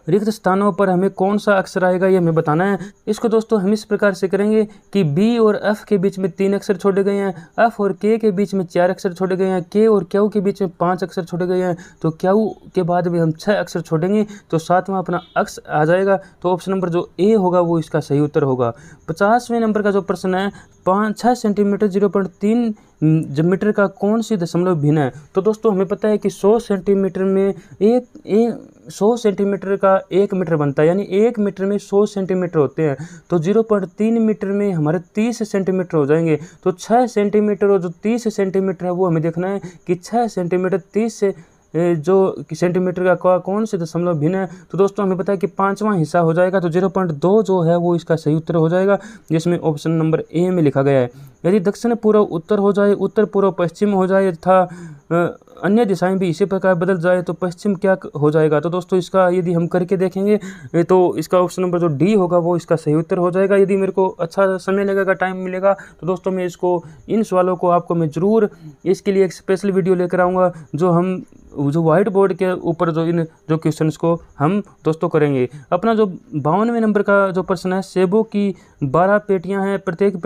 Speaker 1: रिक्त स्थानों पर हमें कौन सा अक्षर आएगा ये हमें बताना है। इसको दोस्तों हम इस प्रकार से करेंगे कि बी और एफ के बीच में 3 अक्षर छोड़े गए हैं, एफ और के बीच में 4 अक्षर छोड़े गए हैं, के और क्यू के बीच में 5 अक्षर छोड़े गए हैं, तो क्यू के बाद भी हम 6 अक्षर छोड़ेंगे तो 7वां अपना अक्ष आ जाएगा। तो ऑप्शन नंबर जो ए होगा वो इसका सही उत्तर होगा। 50वें नंबर का जो प्रश्न है 6 सेंटीमीटर 0.3 मीटर का कौन सी दशमलव भिन्न है? तो दोस्तों हमें पता है कि 100 सेंटीमीटर में 100 सेंटीमीटर का 1 मीटर बनता है, यानी 1 मीटर में 100 सेंटीमीटर होते हैं, तो 0.3 मीटर में हमारे 30 सेंटीमीटर हो जाएंगे। तो 6 सेंटीमीटर और जो 30 सेंटीमीटर है वो हमें देखना है कि 6 सेंटीमीटर 30 से जो सेंटीमीटर का कौन से दशमलव भिन्न है, तो दोस्तों हमें पता है कि 5वां हिस्सा हो जाएगा। तो 0.2 जो है वो इसका सही उत्तर हो जाएगा, जिसमें ऑप्शन नंबर ए में लिखा गया है। यदि दक्षिण पूर्व उत्तर हो जाए, उत्तर पूर्व पश्चिम हो जाए तथा अन्य दिशाएं भी इसी प्रकार बदल जाए तो पश्चिम क्या हो जाएगा। तो दोस्तों इसका यदि हम करके देखेंगे तो इसका ऑप्शन नंबर जो डी होगा वो इसका सही उत्तर हो जाएगा। यदि मेरे को अच्छा समय लगेगा, टाइम मिलेगा, तो दोस्तों मैं इसको इन सवालों को आपको मैं ज़रूर इसके लिए एक स्पेशल वीडियो लेकर आऊँगा, जो व्हाइट बोर्ड के ऊपर जो क्वेश्चंस को हम दोस्तों करेंगे। अपना जो 52वें नंबर का जो प्रश्न है, सेबों की 12 पेटियां हैं, प्रत्येक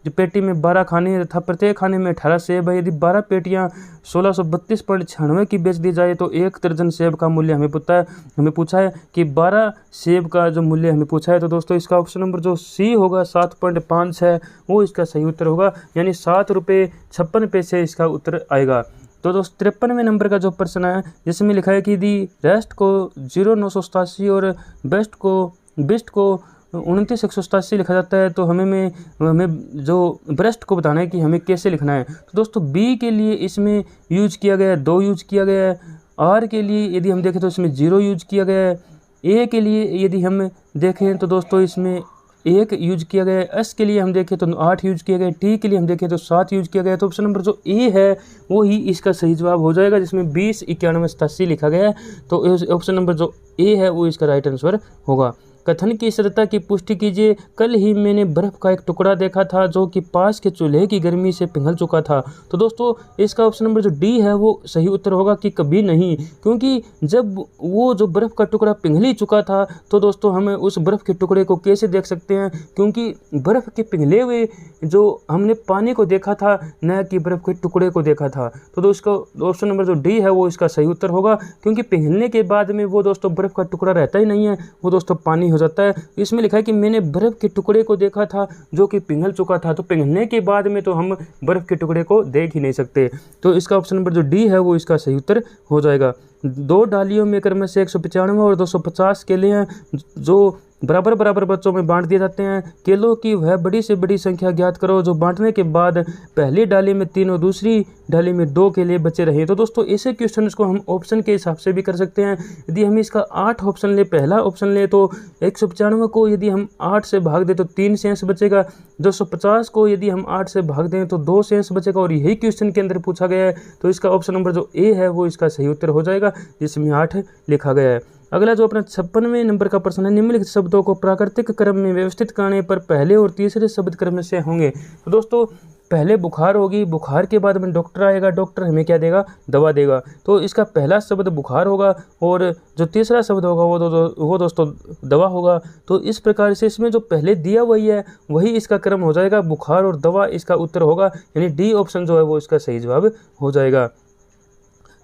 Speaker 1: पेटी में 12 खाने तथा प्रत्येक खाने में 18 सेब है। यदि 12 पेटियां 1632.96 की बेच दी जाए तो 1 दर्जन सेब का मूल्य हमें पूछा है कि 12 सेब का जो मूल्य हमें पूछा है। तो दोस्तों इसका ऑप्शन नंबर जो सी होगा 7.5 है वो इसका सही उत्तर होगा, यानी 7 रुपये 56 पैसे इसका उत्तर आएगा। तो दोस्तों 53वें नंबर का जो प्रश्न है, जिसमें लिखा है कि यदि रेस्ट को 0,987 और बेस्ट को 29,187 लिखा जाता है तो हमें जो ब्रेस्ट को बताना है कि हमें कैसे लिखना है। तो दोस्तों बी के लिए इसमें यूज किया गया है 2 यूज किया गया है, आर के लिए यदि हम देखें तो इसमें 0 यूज किया गया है, ए के लिए यदि हम देखें तो दोस्तों इसमें 1 यूज किया गया है, एस के लिए हम देखें तो 8 यूज किया गया है, टी के लिए हम देखें तो 7 यूज किया गया है। तो ऑप्शन नंबर जो ए है वो ही इसका सही जवाब हो जाएगा, जिसमें 20,91,87 लिखा गया है। तो ऑप्शन नंबर जो ए है वो इसका राइट आंसर होगा। कथन की सत्यता की पुष्टि कीजिए, कल ही मैंने बर्फ का एक टुकड़ा देखा था जो कि पास के चूल्हे की गर्मी से पिघल चुका था। तो दोस्तों इसका ऑप्शन नंबर जो डी है वो सही उत्तर होगा कि कभी नहीं, क्योंकि जब वो जो बर्फ़ का टुकड़ा पिघल ही चुका था तो दोस्तों हमें उस बर्फ़ के टुकड़े को कैसे देख सकते हैं, क्योंकि बर्फ़ के पिघले हुए जो हमने पानी को देखा था, न कि बर्फ़ के टुकड़े को देखा था। तो दोस्तों ऑप्शन नंबर जो डी है वो इसका सही उत्तर होगा, क्योंकि पिघलने के बाद में वो दोस्तों बर्फ़ का टुकड़ा रहता ही नहीं है, वो दोस्तों पानी हो जाता है। इसमें लिखा है कि मैंने बर्फ के टुकड़े को देखा था जो कि पिघल चुका था। तो पिघलने के बाद में तो हम बर्फ के टुकड़े को देख ही नहीं सकते। तो इसका ऑप्शन नंबर जो डी है वो इसका सही उत्तर हो जाएगा। 2 डालियों में क्रम से 195 और 250 केले हैं जो बराबर बच्चों में बांट दिए जाते हैं। केलों की वह बड़ी से बड़ी संख्या ज्ञात करो जो बांटने के बाद पहली डाली में 3 और दूसरी डाली में 2 केले बचे रहे। तो दोस्तों ऐसे क्वेश्चंस को हम ऑप्शन के हिसाब से भी कर सकते हैं। यदि हम इसका 8 ऑप्शन ले, पहला ऑप्शन ले तो 195 को यदि हम 8 से भाग दें तो 3 शेष बचेगा, 250 को यदि हम 8 से भाग दें तो 2 शेष बचेगा, और यही क्वेश्चन के अंदर पूछा गया है। तो इसका ऑप्शन नंबर जो ए है वो इसका सही उत्तर हो जाएगा, जिसमें 8 लिखा गया है। अगला जो अपना 56वें नंबर का प्रश्न है, निम्नलिखित शब्दों को प्राकृतिक क्रम में व्यवस्थित करने पर पहले और तीसरे शब्द क्रम से होंगे। तो दोस्तों पहले बुखार होगी, बुखार के बाद में डॉक्टर आएगा, डॉक्टर हमें क्या देगा, दवा देगा। तो इसका पहला शब्द बुखार होगा और जो तीसरा शब्द होगा वो दोस्तों दवा होगा। तो इस प्रकार से इसमें जो पहले दिया वही है, वही इसका क्रम हो जाएगा, बुखार और दवा इसका उत्तर होगा, यानी डी ऑप्शन जो है वो इसका सही जवाब हो जाएगा।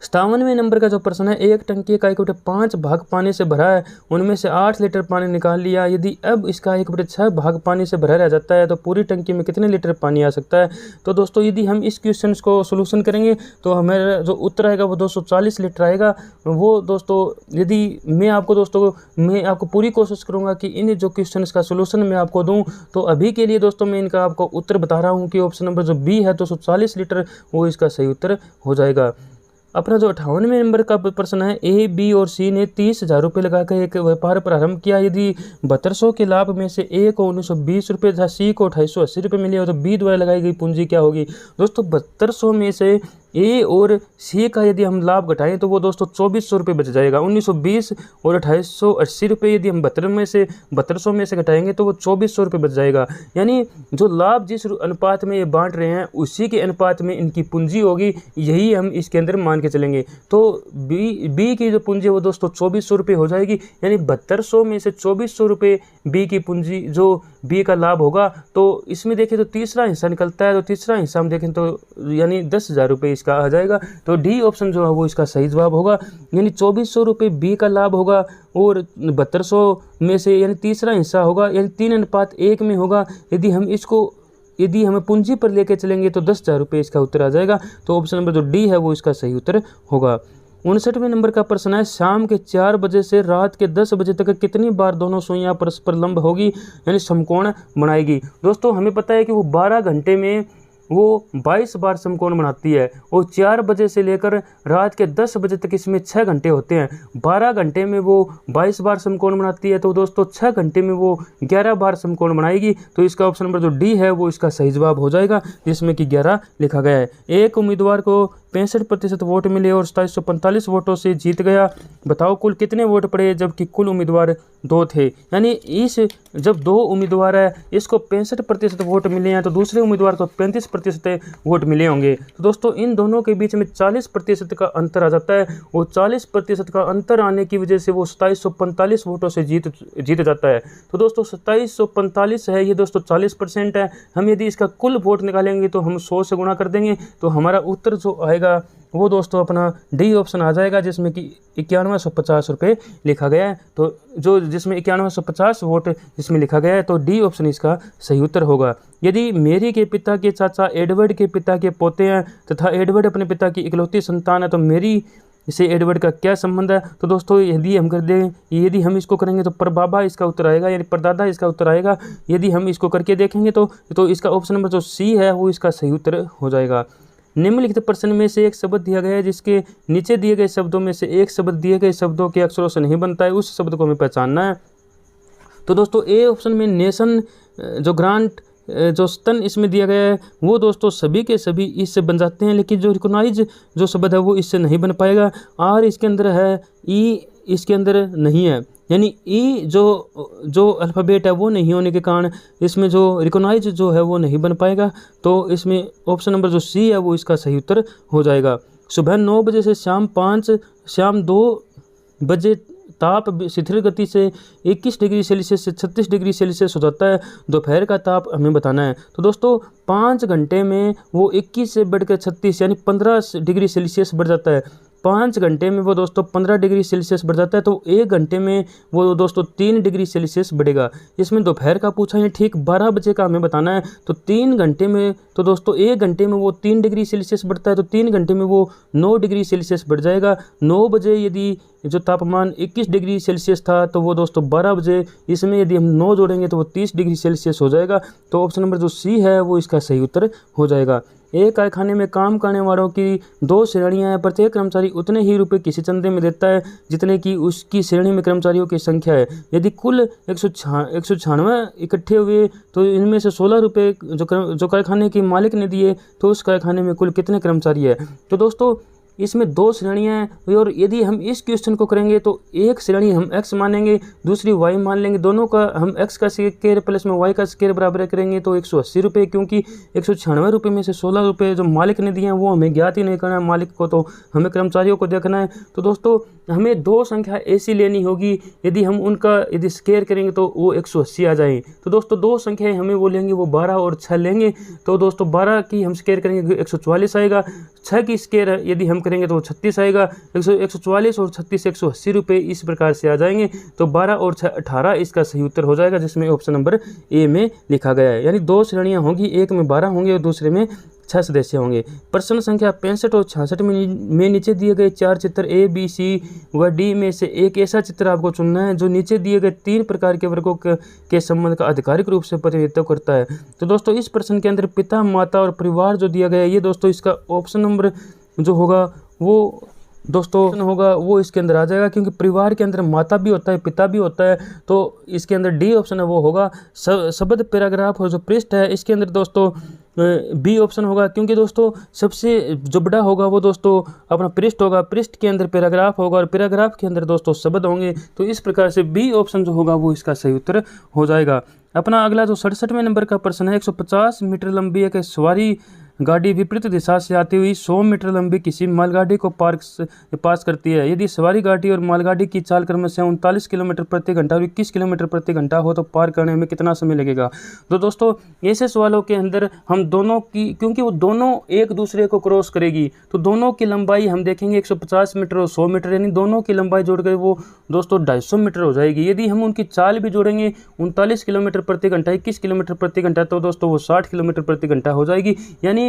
Speaker 1: 57वें नंबर का जो प्रश्न है, एक टंकी का 1/5 भाग पानी से भरा है, उनमें से 8 लीटर पानी निकाल लिया। यदि अब इसका 1/6 भाग पानी से भरा रह जाता है तो पूरी टंकी में कितने लीटर पानी आ सकता है। तो दोस्तों यदि हम इस क्वेश्चन को सोल्यूशन करेंगे तो हमारा जो उत्तर आएगा वो 240 लीटर आएगा। वो दोस्तों यदि मैं आपको पूरी कोशिश करूँगा कि इन जो क्वेश्चन का सोल्यूशन मैं आपको दूँ। तो अभी के लिए दोस्तों मैं इनका आपको उत्तर बता रहा हूँ कि ऑप्शन नंबर जो बी है 240 लीटर वो इसका सही उत्तर हो जाएगा। अपना जो 58वें नंबर का प्रश्न है, ए, बी और सी ने 30,000 रुपये लगाकर एक व्यापार प्रारंभ किया। यदि 7200 के लाभ में से ए को 1920 रुपये तथा सी को 2880 रुपये मिले तो बी द्वारा लगाई गई पूंजी क्या होगी। दोस्तों 7200 में से ए और सी का यदि हम लाभ घटाएं तो वो दोस्तों 2400 रुपये बच जाएगा। 1920 और 2880 रुपये यदि हम 7200 में से घटाएंगे तो वो 2400 रुपये बच जाएगा। यानी जो लाभ जिस अनुपात में ये बांट रहे हैं उसी के अनुपात में इनकी पूंजी होगी, यही हम इसके अंदर मान के चलेंगे। तो बी की जो पूंजी है वो दोस्तों 2400 रुपये हो जाएगी, यानी 7200 में से 2400 रुपये बी की पूंजी जो बी का लाभ होगा। तो इसमें देखें तो तीसरा हिस्सा निकलता है, तो तीसरा हिस्सा हम देखें तो यानी 10,000 रुपये इसका आ जाएगा। तो डी ऑप्शन जो है वो इसका सही जवाब होगा, यानी 2400 रुपये बी का लाभ होगा और 7200 में से यानी तीसरा हिस्सा होगा, यानी 3:1 में होगा। यदि हमें पूंजी पर लेके चलेंगे तो 10,000 रुपये इसका उत्तर आ जाएगा। तो ऑप्शन नंबर जो डी है वो इसका सही उत्तर होगा। 59वें नंबर का प्रश्न है, शाम के 4 बजे से रात के 10 बजे तक कितनी बार दोनों सुइयां परस्पर लंब होगी, यानी समकोण बनाएगी। दोस्तों हमें पता है कि वो 12 घंटे में वो 22 बार समकोण बनाती है और 4 बजे से लेकर रात के 10 बजे तक इसमें 6 घंटे होते हैं। 12 घंटे में वो 22 बार समकोण बनाती है, तो दोस्तों 6 घंटे में वो 11 बार समकोण बनाएगी। तो इसका ऑप्शन नंबर जो डी है वो इसका सही जवाब हो जाएगा, जिसमें कि 11 लिखा गया है। एक उम्मीदवार को 65% वोट मिले और 2745 वोटों से जीत गया। बताओ कुल कितने वोट पड़े, जबकि कुल उम्मीदवार 2 थे। यानी इस जब 2 उम्मीदवार है, इसको 65% वोट मिले हैं, तो दूसरे उम्मीदवार को 35% वोट मिले होंगे। तो दोस्तों इन दोनों के बीच में 40% का अंतर आ जाता है और 40% का अंतर आने की वजह से वो 2745 वोटों से जीत जाता है। तो दोस्तों 2745 है, ये दोस्तों 40% है। हम यदि इसका कुल वोट निकालेंगे तो हम 100 से गुणा कर देंगे, तो हमारा उत्तर जो आएगा वो दोस्तों अपना डी ऑप्शन आ जाएगा, जिसमें कि 9150 रुपये लिखा गया है। तो जो जिसमें 9150 वोट जिसमें लिखा गया है, तो डी ऑप्शन इसका सही उत्तर होगा। यदि मेरी के पिता के चाचा एडवर्ड के पिता के पोते हैं तथा एडवर्ड अपने पिता की इकलौती संतान है, तो मेरी इसे एडवर्ड का क्या संबंध है। तो दोस्तों यदि हम कर दें, यदि हम इसको करेंगे तो परबाबा इसका उत्तर आएगा, यानी परदादा इसका उत्तर आएगा। यदि हम इसको करके देखेंगे तो इसका ऑप्शन नंबर जो सी है वो इसका सही उत्तर हो जाएगा। निम्नलिखित प्रश्न में से एक शब्द दिया गया है जिसके नीचे दिए गए शब्दों में से एक शब्द दिए गए शब्दों के अक्षरों से नहीं बनता है, उस शब्द को हमें पहचानना है। तो दोस्तों ए ऑप्शन में नेशन जो ग्रांट जो स्तन इसमें दिया गया है वो दोस्तों सभी के सभी इससे बन जाते हैं, लेकिन जो रिकॉग्नाइज जो शब्द है वो इससे नहीं बन पाएगा। आर इसके अंदर है, ई इसके अंदर नहीं है, यानी ई जो अल्फ़ाबेट है वो नहीं होने के कारण इसमें जो रिकॉग्नाइज जो है वो नहीं बन पाएगा। तो इसमें ऑप्शन नंबर जो सी है वो इसका सही उत्तर हो जाएगा। सुबह 9 बजे से शाम 2 बजे ताप शिथिल गति से 21 डिग्री सेल्सियस से 36 डिग्री सेल्सियस हो जाता है। दोपहर का ताप हमें बताना है। तो दोस्तों 5 घंटे में वो 21 से बढ़कर 36 यानी 15 डिग्री सेल्सियस बढ़ जाता है। 5 घंटे में वो दोस्तों 15 डिग्री सेल्सियस बढ़ जाता है। तो 1 घंटे में वो दोस्तों 3 डिग्री सेल्सियस बढ़ेगा। इसमें दोपहर का पूछा है, ठीक 12 बजे का हमें बताना है। तो 3 घंटे में तो दोस्तों 1 घंटे में वो 3 डिग्री सेल्सियस बढ़ता है, तो 3 घंटे में वो 9 डिग्री सेल्सियस बढ़ जाएगा। 9 बजे यदि जो तापमान 21 डिग्री सेल्सियस था, तो वो दोस्तों 12 बजे इसमें यदि हम 9 जोड़ेंगे तो वो 30 डिग्री सेल्सियस हो जाएगा। तो ऑप्शन नंबर जो सी है वो इसका सही उत्तर हो जाएगा। एक कारखाने में काम करने वालों की 2 श्रेणियां हैं। प्रत्येक कर्मचारी उतने ही रुपए किसी चंदे में देता है जितने की उसकी श्रेणी में कर्मचारियों की संख्या है। यदि कुल 196 इकट्ठे हुए तो इनमें से 16 रुपये जो कारखाने के मालिक ने दिए, तो उस कारखाने में कुल कितने कर्मचारी है। तो दोस्तों इसमें 2 श्रेणियां हैं और यदि हम इस क्वेश्चन को करेंगे तो एक श्रेणी हम x मानेंगे, दूसरी y मान लेंगे। दोनों का हम x का स्क्वायर प्लस में y का स्क्वायर बराबर करेंगे तो 180 रुपये, क्योंकि 196 रुपये में से 16 रुपये जो मालिक ने दिए हैं वो हमें ज्ञात ही नहीं करना है मालिक को, तो हमें कर्मचारियों को देखना है। तो दोस्तों हमें 2 संख्या ऐसी लेनी होगी, यदि हम उनका यदि स्क्वायर करेंगे तो वो 180 आ जाए। तो दोस्तों 2 संख्याएँ हमें वो लेंगे, वो 12 और 6 लेंगे। तो दोस्तों 12 की हम स्क्वायर करेंगे 144 आएगा, 6 की स्क्वायर यदि हम करेंगे तो 36 आएगा। 144 और 36 180 रुपये इस प्रकार से आ जाएंगे। तो 12 और 6 18 इसका सही उत्तर हो जाएगा, जिसमें ऑप्शन नंबर ए में लिखा गया है। यानी 2 श्रेणियां होंगी, एक में 12 होंगे और दूसरे में 6 सदस्य होंगे। प्रश्न संख्या 65 और 66 में नीचे दिए गए 4 चित्र ए बी सी व डी में से एक ऐसा चित्र आपको चुनना है जो नीचे दिए गए 3 प्रकार के वर्गों के संबंध का आधिकारिक रूप से प्रतिनिधित्व करता है। तो दोस्तों इस प्रश्न के अंदर पिता माता और परिवार जो दिया गया है, ये दोस्तों इसका ऑप्शन नंबर जो होगा वो दोस्तों होगा वो इसके अंदर आ जाएगा, क्योंकि परिवार के अंदर माता भी होता है पिता भी होता है। तो इसके अंदर डी ऑप्शन है वो होगा। शब्द पैराग्राफ और जो पृष्ठ है इसके अंदर दोस्तों बी ऑप्शन होगा, क्योंकि दोस्तों सबसे जो बड़ा होगा वो दोस्तों अपना पृष्ठ होगा, पृष्ठ के अंदर पैराग्राफ होगा और पैराग्राफ के अंदर दोस्तों शब्द होंगे। तो इस प्रकार से बी ऑप्शन जो होगा वो इसका सही उत्तर हो जाएगा। अपना अगला जो 67वें नंबर का प्रश्न है, 150 मीटर लंबी एक सवारी गाड़ी विपरीत दिशा से आती हुई 100 मीटर लंबी किसी मालगाड़ी को पास करती है। यदि सवारी गाड़ी और मालगाड़ी की चाल क्रमशः 39 किलोमीटर प्रति घंटा और 21 किलोमीटर प्रति घंटा हो तो पार करने में कितना समय लगेगा। तो दोस्तों ऐसे सवालों के अंदर हम दोनों की, क्योंकि वो दोनों एक दूसरे को क्रॉस करेगी, तो दोनों की लंबाई हम देखेंगे 150 मीटर और 100 मीटर, यानी दोनों की लंबाई जोड़कर वो दोस्तों 250 मीटर हो जाएगी। यदि हम उनकी चाल भी जोड़ेंगे 39 किलोमीटर प्रति घंटा 21 किलोमीटर प्रति घंटा, तो दोस्तों वो 60 किलोमीटर प्रति घंटा हो जाएगी। यानी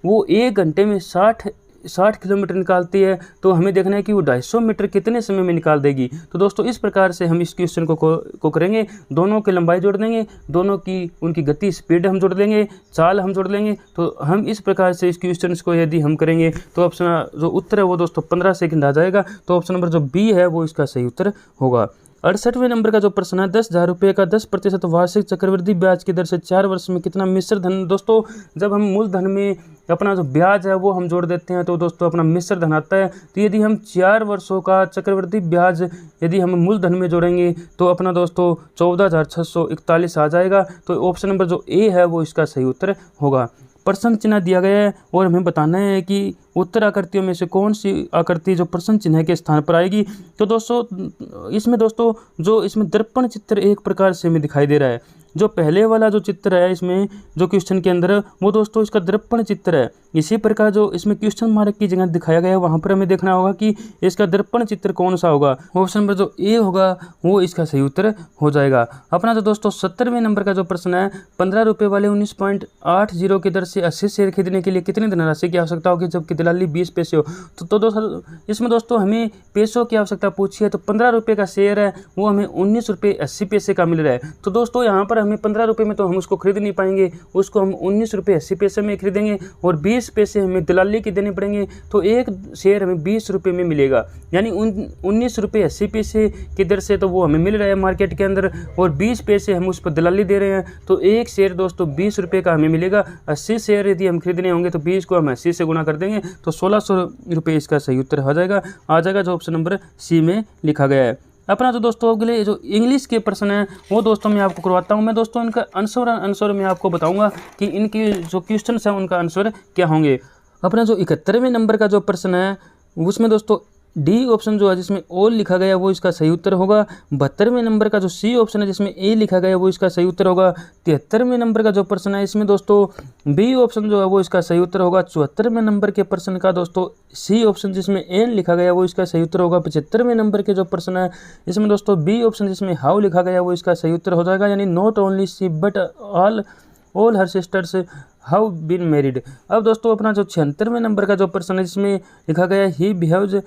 Speaker 1: वो 1 घंटे में 60 60 किलोमीटर निकालती है तो हमें देखना है कि वो 250 मीटर कितने समय में निकाल देगी। तो दोस्तों इस प्रकार से हम इस क्वेश्चन को करेंगे। दोनों की लंबाई जोड़ देंगे, दोनों की उनकी गति स्पीड हम जोड़ देंगे, चाल हम जोड़ देंगे। तो हम इस प्रकार से इस क्वेश्चन को यदि हम करेंगे तो ऑप्शन जो उत्तर है वो दोस्तों 15 सेकंड आ जाएगा। तो ऑप्शन नंबर जो बी है वो इसका सही उत्तर होगा। 68वें नंबर का जो प्रश्न है, 10,000 रुपये का 10% वार्षिक चक्रवृद्धि ब्याज की दर से 4 वर्ष में कितना मिश्र धन। दोस्तों जब हम मूलधन में अपना जो ब्याज है वो हम जोड़ देते हैं तो दोस्तों अपना मिश्र धन आता है। तो यदि हम 4 वर्षों का चक्रवृद्धि ब्याज यदि हम मूलधन में जोड़ेंगे तो अपना दोस्तों 14,641 आ जाएगा। तो ऑप्शन नंबर जो ए है वो इसका सही उत्तर होगा। प्रश्न चिन्ह दिया गया है और हमें बताना है कि उत्तर आकृतियों में से कौन सी आकृति जो प्रश्न चिन्ह के स्थान पर आएगी। तो दोस्तों इसमें दोस्तों जो इसमें दर्पण चित्र एक प्रकार से हमें दिखाई दे रहा है। जो पहले वाला जो चित्र है इसमें जो क्वेश्चन के अंदर वो दोस्तों इसका दर्पण चित्र है। इसी प्रकार जो इसमें क्वेश्चन मार्क की जगह दिखाया गया है वहाँ पर हमें देखना होगा कि इसका दर्पण चित्र कौन सा होगा। ऑप्शन नंबर जो ए होगा वो इसका सही उत्तर हो जाएगा। अपना जो दोस्तों 70वें नंबर का जो प्रश्न है, 15 रुपये वाले 19.80 की दर से 80 शेयर खरीदने के लिए कितनी धनराशि की आवश्यकता होगी जबकि दलाली 20 पैसे हो। तो दोस्तों इसमें दोस्तों हमें पैसों की आवश्यकता पूछी है। तो 15 रुपये का शेयर है वो हमें 19 रुपये 80 पैसे का मिल रहा है। तो दोस्तों यहाँ पर हमें 15 रुपये में तो हम उसको खरीद नहीं पाएंगे, उसको हम 19 रुपये 80 पैसे में खरीदेंगे और 20 पैसे हमें दलाली के देने पड़ेंगे। तो एक शेयर हमें 20 रुपये में मिलेगा, यानी 19 रुपये 80 पैसे की दर से तो वो हमें मिल रहा है मार्केट के अंदर और 20 पैसे हम उस पर दलाली दे रहे हैं। तो एक शेयर दोस्तों 20 रुपये का हमें मिलेगा। 80 शेयर यदि हम खरीदने होंगे तो 20 को हम 80 से गुना कर देंगे तो 1600 रुपये इसका सही उत्तर आ जाएगा जो ऑप्शन नंबर सी में लिखा गया है। अपना जो दोस्तों अगले जो इंग्लिश के प्रश्न है वो दोस्तों मैं आपको करवाता हूँ। मैं दोस्तों इनका आंसर मैं आपको बताऊंगा कि इनके जो क्वेश्चन है उनका आंसर क्या होंगे। अपना जो 71वें नंबर का जो प्रश्न है उसमें दोस्तों डी ऑप्शन जो है जिसमें ऑल लिखा गया वो इसका सही उत्तर होगा। 72वें नंबर का जो सी ऑप्शन है जिसमें ए लिखा गया वो इसका सही उत्तर होगा। 73वें नंबर का जो प्रश्न है इसमें दोस्तों बी ऑप्शन जो है वो इसका सही उत्तर होगा। 74वें नंबर के प्रश्न का दोस्तों सी ऑप्शन जिसमें एन लिखा गया वो इसका सही उत्तर होगा। 75वें नंबर के जो प्रश्न है इसमें दोस्तों बी ऑप्शन जिसमें हाउ लिखा गया वो इसका सही उत्तर हो जाएगा, यानी not only C but all her sisters have been married. अब दोस्तों अपना जो 76वें नंबर का जो प्रश्न है जिसमें लिखा गया he behaves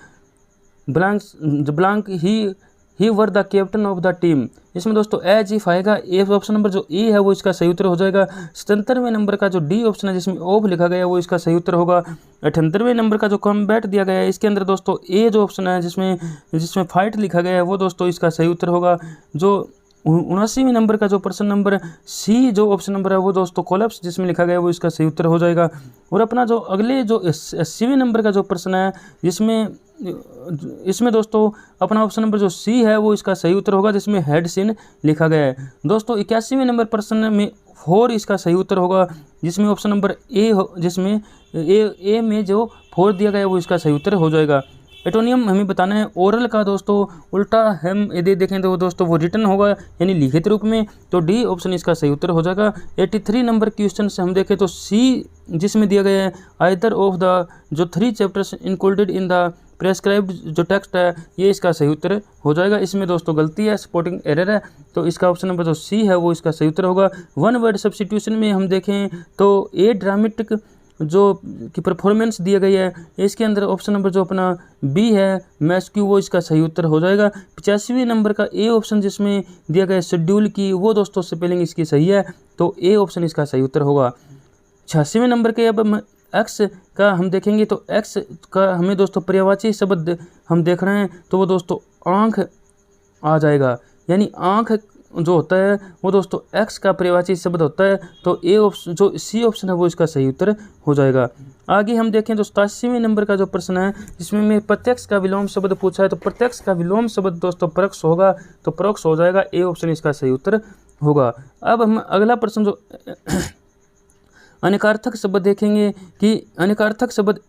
Speaker 1: blank he were the captain of the team, इसमें दोस्तों एज इफ आएगा। ए ऑप्शन नंबर जो ए है वो इसका सही उत्तर हो जाएगा। 77वें नंबर का जो डी ऑप्शन है जिसमें ऑफ लिखा गया वो इसका सही उत्तर होगा। 78वें नंबर का जो कॉम्बैट दिया गया है इसके अंदर दोस्तों ए जो ऑप्शन है जिसमें फाइट लिखा गया है वो दोस्तों इसका सही उत्तर होगा। जो 79वें नंबर का जो प्रश्न नंबर सी जो ऑप्शन नंबर है वो दोस्तों कोलैप्स जिसमें लिखा गया है वो इसका सही उत्तर हो जाएगा। और अपना जो अगले जो 80वें नंबर का जो प्रश्न है इसमें दोस्तों अपना ऑप्शन नंबर जो सी है वो इसका सही उत्तर होगा जिसमें हेड सीन लिखा गया है। दोस्तों 81वें नंबर प्रश्न में 4 इसका सही उत्तर होगा जिसमें ऑप्शन नंबर ए जिसमें ए में जो 4 दिया गया है वो इसका सही उत्तर हो जाएगा। एटोनियम हमें बताना है ओरल का दोस्तों उल्टा हम यदि देखें तो दोस्तों वो रिटर्न होगा यानी लिखित रूप में, तो डी ऑप्शन इसका सही उत्तर हो जाएगा। 83 नंबर क्वेश्चन से हम देखें तो सी जिसमें दिया गया है आइदर ऑफ द जो 3 chapters included in the prescribed जो टेक्स्ट है ये इसका सही उत्तर हो जाएगा। इसमें दोस्तों गलती है, सपोर्टिंग एरर है, तो इसका ऑप्शन नंबर जो सी है वो इसका सही उत्तर होगा। वन वर्ड सब्स्टिट्यूशन में हम देखें तो ए ड्रामेटिक जो की परफॉर्मेंस दिया गई है इसके अंदर ऑप्शन नंबर जो अपना बी है मैस्क्यू वो इसका सही उत्तर हो जाएगा। 85वें नंबर का ए ऑप्शन जिसमें दिया गया शेड्यूल की वो दोस्तों स्पेलिंग इसकी सही है, तो ए ऑप्शन इसका सही उत्तर होगा। 86वें नंबर के अब एक्स का हम देखेंगे तो एक्स का हमें दोस्तों पर्यायवाची शब्द हम देख रहे हैं तो वो दोस्तों आँख आ जाएगा, यानी आँख जो होता है वो दोस्तों एक्स का पर्यायवाची शब्द होता है, तो ए ऑप्शन जो सी ऑप्शन है वो इसका सही उत्तर हो जाएगा। आगे हम देखें तो 87वें नंबर का जो प्रश्न है जिसमें मैं प्रत्यक्ष का विलोम शब्द पूछा है, तो प्रत्यक्ष का विलोम शब्द दोस्तों परोक्ष होगा, तो परोक्ष हो जाएगा, ए ऑप्शन इसका सही उत्तर होगा। अब हम अगला प्रश्न जो अनेकार्थक शब्द देखेंगे कि अनेकार्थक शब्द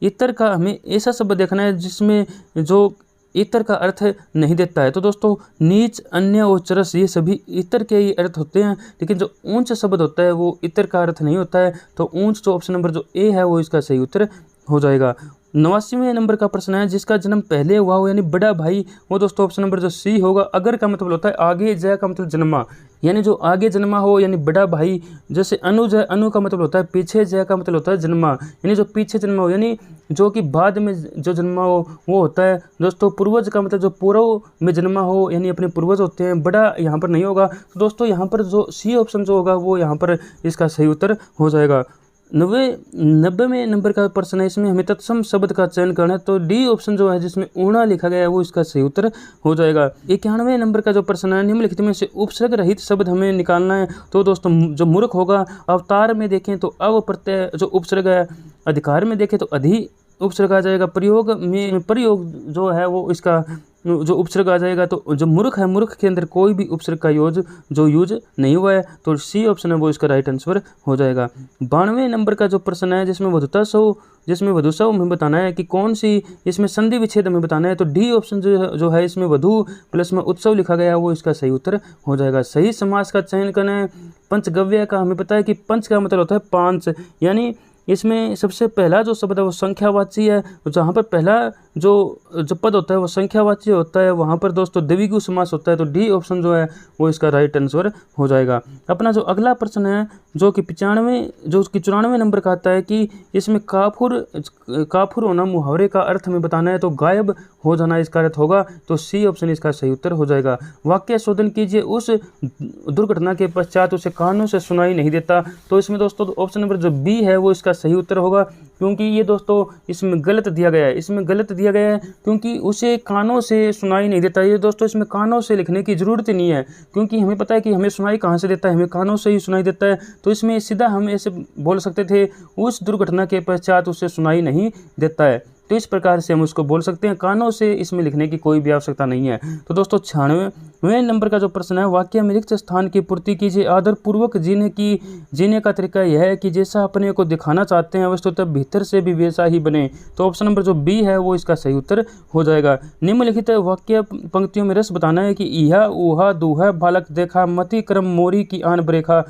Speaker 1: इतर का हमें ऐसा शब्द देखना है जिसमें जो इतर का अर्थ नहीं देता है, तो दोस्तों नीच, अन्य और चरस ये सभी इतर के ही अर्थ होते हैं, लेकिन जो ऊंच शब्द होता है वो इतर का अर्थ नहीं होता है, तो ऊंच जो ऑप्शन नंबर जो ए है वो इसका सही उत्तर हो जाएगा। 89वें नंबर का प्रश्न है, जिसका जन्म पहले हुआ हो यानी बड़ा भाई, वो दोस्तों ऑप्शन नंबर जो सी होगा। अगर का मतलब होता है आगे, जय का मतलब जन्मा, यानी जो आगे जन्मा हो यानी बड़ा भाई। जैसे अनुज है, अनु का मतलब होता है पीछे, जय का मतलब होता है जन्मा, यानी जो पीछे जन्मा हो, यानी जो कि बाद में जो जन्मा हो वो होता है दोस्तों। पूर्वज का मतलब जो पूर्व में जन्मा हो, यानी अपने पूर्वज होते हैं। बड़ा यहाँ पर नहीं होगा, तो दोस्तों यहाँ पर जो सी ऑप्शन जो होगा वो यहाँ पर इसका सही उत्तर हो जाएगा। 90वें नंबर का प्रश्न है, इसमें हमें तत्सम शब्द का चयन करना है, तो डी ऑप्शन जो है जिसमें ऊणा लिखा गया है वो इसका सही उत्तर हो जाएगा। 91वें नंबर का जो प्रश्न है, निम्नलिखित में से उपसर्ग रहित शब्द हमें निकालना है, तो दोस्तों जो मूर्ख होगा। अवतार में देखें तो अव प्रत्यय जो उपसर्ग है, अधिकार में देखें तो अधि उपसर्ग आ जाएगा, प्रयोग में प्रयोग जो है वो इसका जो उपसर्ग आ जाएगा। तो जो मूर्ख है, मूर्ख के अंदर कोई भी उपसर्ग का यूज नहीं हुआ है, तो सी ऑप्शन है वो इसका राइट आंसर हो जाएगा। 92वें नंबर का जो प्रश्न है, जिसमें वधुसव में बताना है कि कौन सी इसमें संधि विच्छेद में बताना है, तो डी ऑप्शन जो है इसमें वधु प्लस में उत्सव लिखा गया है वो इसका सही उत्तर हो जाएगा। सही समास का चयन करना है। पंचगव्य का हमें पता है कि पंच का मतलब होता है पांच, यानी इसमें सबसे पहला जो शब्द है वो संख्यावाची है। जहाँ पर पहला जो पद होता है वो संख्यावाची होता है, वहाँ पर दोस्तों द्विगु समास होता है, तो डी ऑप्शन जो है वो इसका राइट आंसर हो जाएगा। अपना जो अगला प्रश्न है जो कि 94 नंबर का आता है कि इसमें काफुर होना मुहावरे का अर्थ में बताना है, तो गायब हो जाना इसका अर्थ होगा, तो सी ऑप्शन इसका सही उत्तर हो जाएगा। वाक्य शोधन कीजिए, उस दुर्घटना के पश्चात उसे कानों से सुनाई नहीं देता, तो इसमें दोस्तों ऑप्शन नंबर जो बी है वो इसका सही उत्तर होगा, क्योंकि ये दोस्तों इसमें गलत दिया गया है, क्योंकि उसे कानों से सुनाई नहीं देता। ये दोस्तों इसमें कानों से लिखने की ज़रूरत ही नहीं है, क्योंकि हमें पता है कि हमें सुनाई कहाँ से देता है, हमें कानों से ही सुनाई देता है। तो इसमें सीधा हम ऐसे बोल सकते थे, उस दुर्घटना के पश्चात उसे सुनाई नहीं देता है, तो इस प्रकार से हम उसको बोल सकते हैं। कानों से इसमें लिखने की कोई भी आवश्यकता नहीं है। तो दोस्तों 96वें नंबर का जो प्रश्न है, वाक्य में रिक्त स्थान की पूर्ति कीजिए। आदरपूर्वक जीने का तरीका यह है कि जैसा अपने को दिखाना चाहते हैं वस्तुतः भीतर से भी वैसा ही बने, तो ऑप्शन नंबर जो बी है वो इसका सही उत्तर हो जाएगा। निम्नलिखित वाक्य पंक्तियों में रस बताना है कि इहा ऊहा दूहा बालक देखा मति क्रम मोरी की आन बरेखा,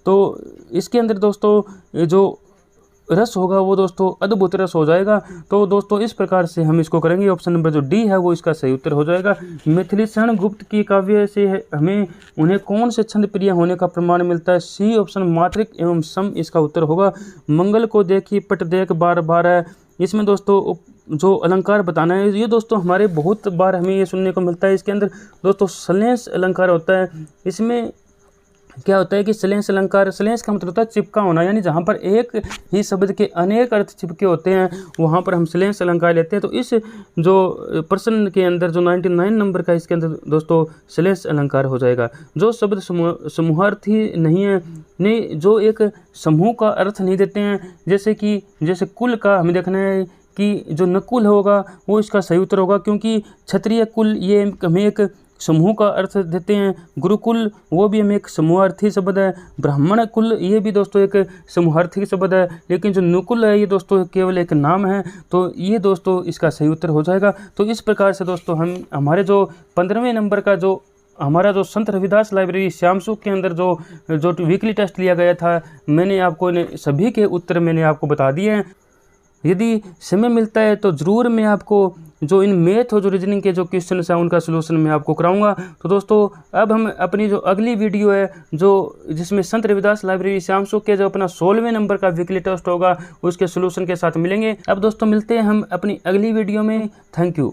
Speaker 1: तो इसके अंदर दोस्तों जो रस होगा वो दोस्तों अद्भुत रस हो जाएगा। तो दोस्तों इस प्रकार से हम इसको करेंगे, ऑप्शन नंबर जो डी है वो इसका सही उत्तर हो जाएगा। मिथिलेशन गुप्त की काव्य से हमें उन्हें कौन से छंद प्रिय होने का प्रमाण मिलता है, सी ऑप्शन मात्रिक एवं सम इसका उत्तर होगा। मंगल को देखी पट देख बार बार है, इसमें दोस्तों जो अलंकार बताना है, ये दोस्तों हमारे बहुत बार हमें ये सुनने को मिलता है। इसके अंदर दोस्तों श्लेष अलंकार होता है। इसमें क्या होता है कि श्लेष अलंकार, श्लेष का मतलब होता है चिपका होना, यानी जहाँ पर एक ही शब्द के अनेक अर्थ चिपके होते हैं वहाँ पर हम श्लेष अलंकार लेते हैं। तो इस जो प्रश्न के अंदर जो 99 नंबर का, इसके अंदर दोस्तों श्लेष अलंकार हो जाएगा। जो शब्द समूहार्थी नहीं है, नहीं जो एक समूह का अर्थ नहीं देते हैं, जैसे कुल का हमें देखना है कि जो नकुल होगा वो इसका सही उत्तर होगा, क्योंकि क्षत्रिय कुल ये हमें एक समूह का अर्थ देते हैं। गुरुकुल वो भी हमें एक समूहार्थी शब्द है। ब्राह्मण कुल ये भी दोस्तों एक समूहार्थी शब्द है, लेकिन जो नुकुल है ये दोस्तों केवल एक नाम है, तो ये दोस्तों इसका सही उत्तर हो जाएगा। तो इस प्रकार से दोस्तों हम हमारे जो 15वें नंबर का जो हमारा जो संत रविदास लाइब्रेरी श्यामसुख के अंदर जो वीकली टेस्ट लिया गया था, मैंने आपको सभी के उत्तर मैंने आपको बता दिए हैं। यदि समय मिलता है तो ज़रूर मैं आपको जो इन मैथ और जो रीजनिंग के जो क्वेश्चन हैं उनका सोल्यूशन मैं आपको कराऊंगा। तो दोस्तों अब हम अपनी जो अगली वीडियो है जिसमें संत रविदास लाइब्रेरी श्यामसुख के जो अपना 16वें नंबर का वीकली टेस्ट होगा उसके सोल्यूशन के साथ मिलेंगे। अब दोस्तों मिलते हैं हम अपनी अगली वीडियो में। Thank you.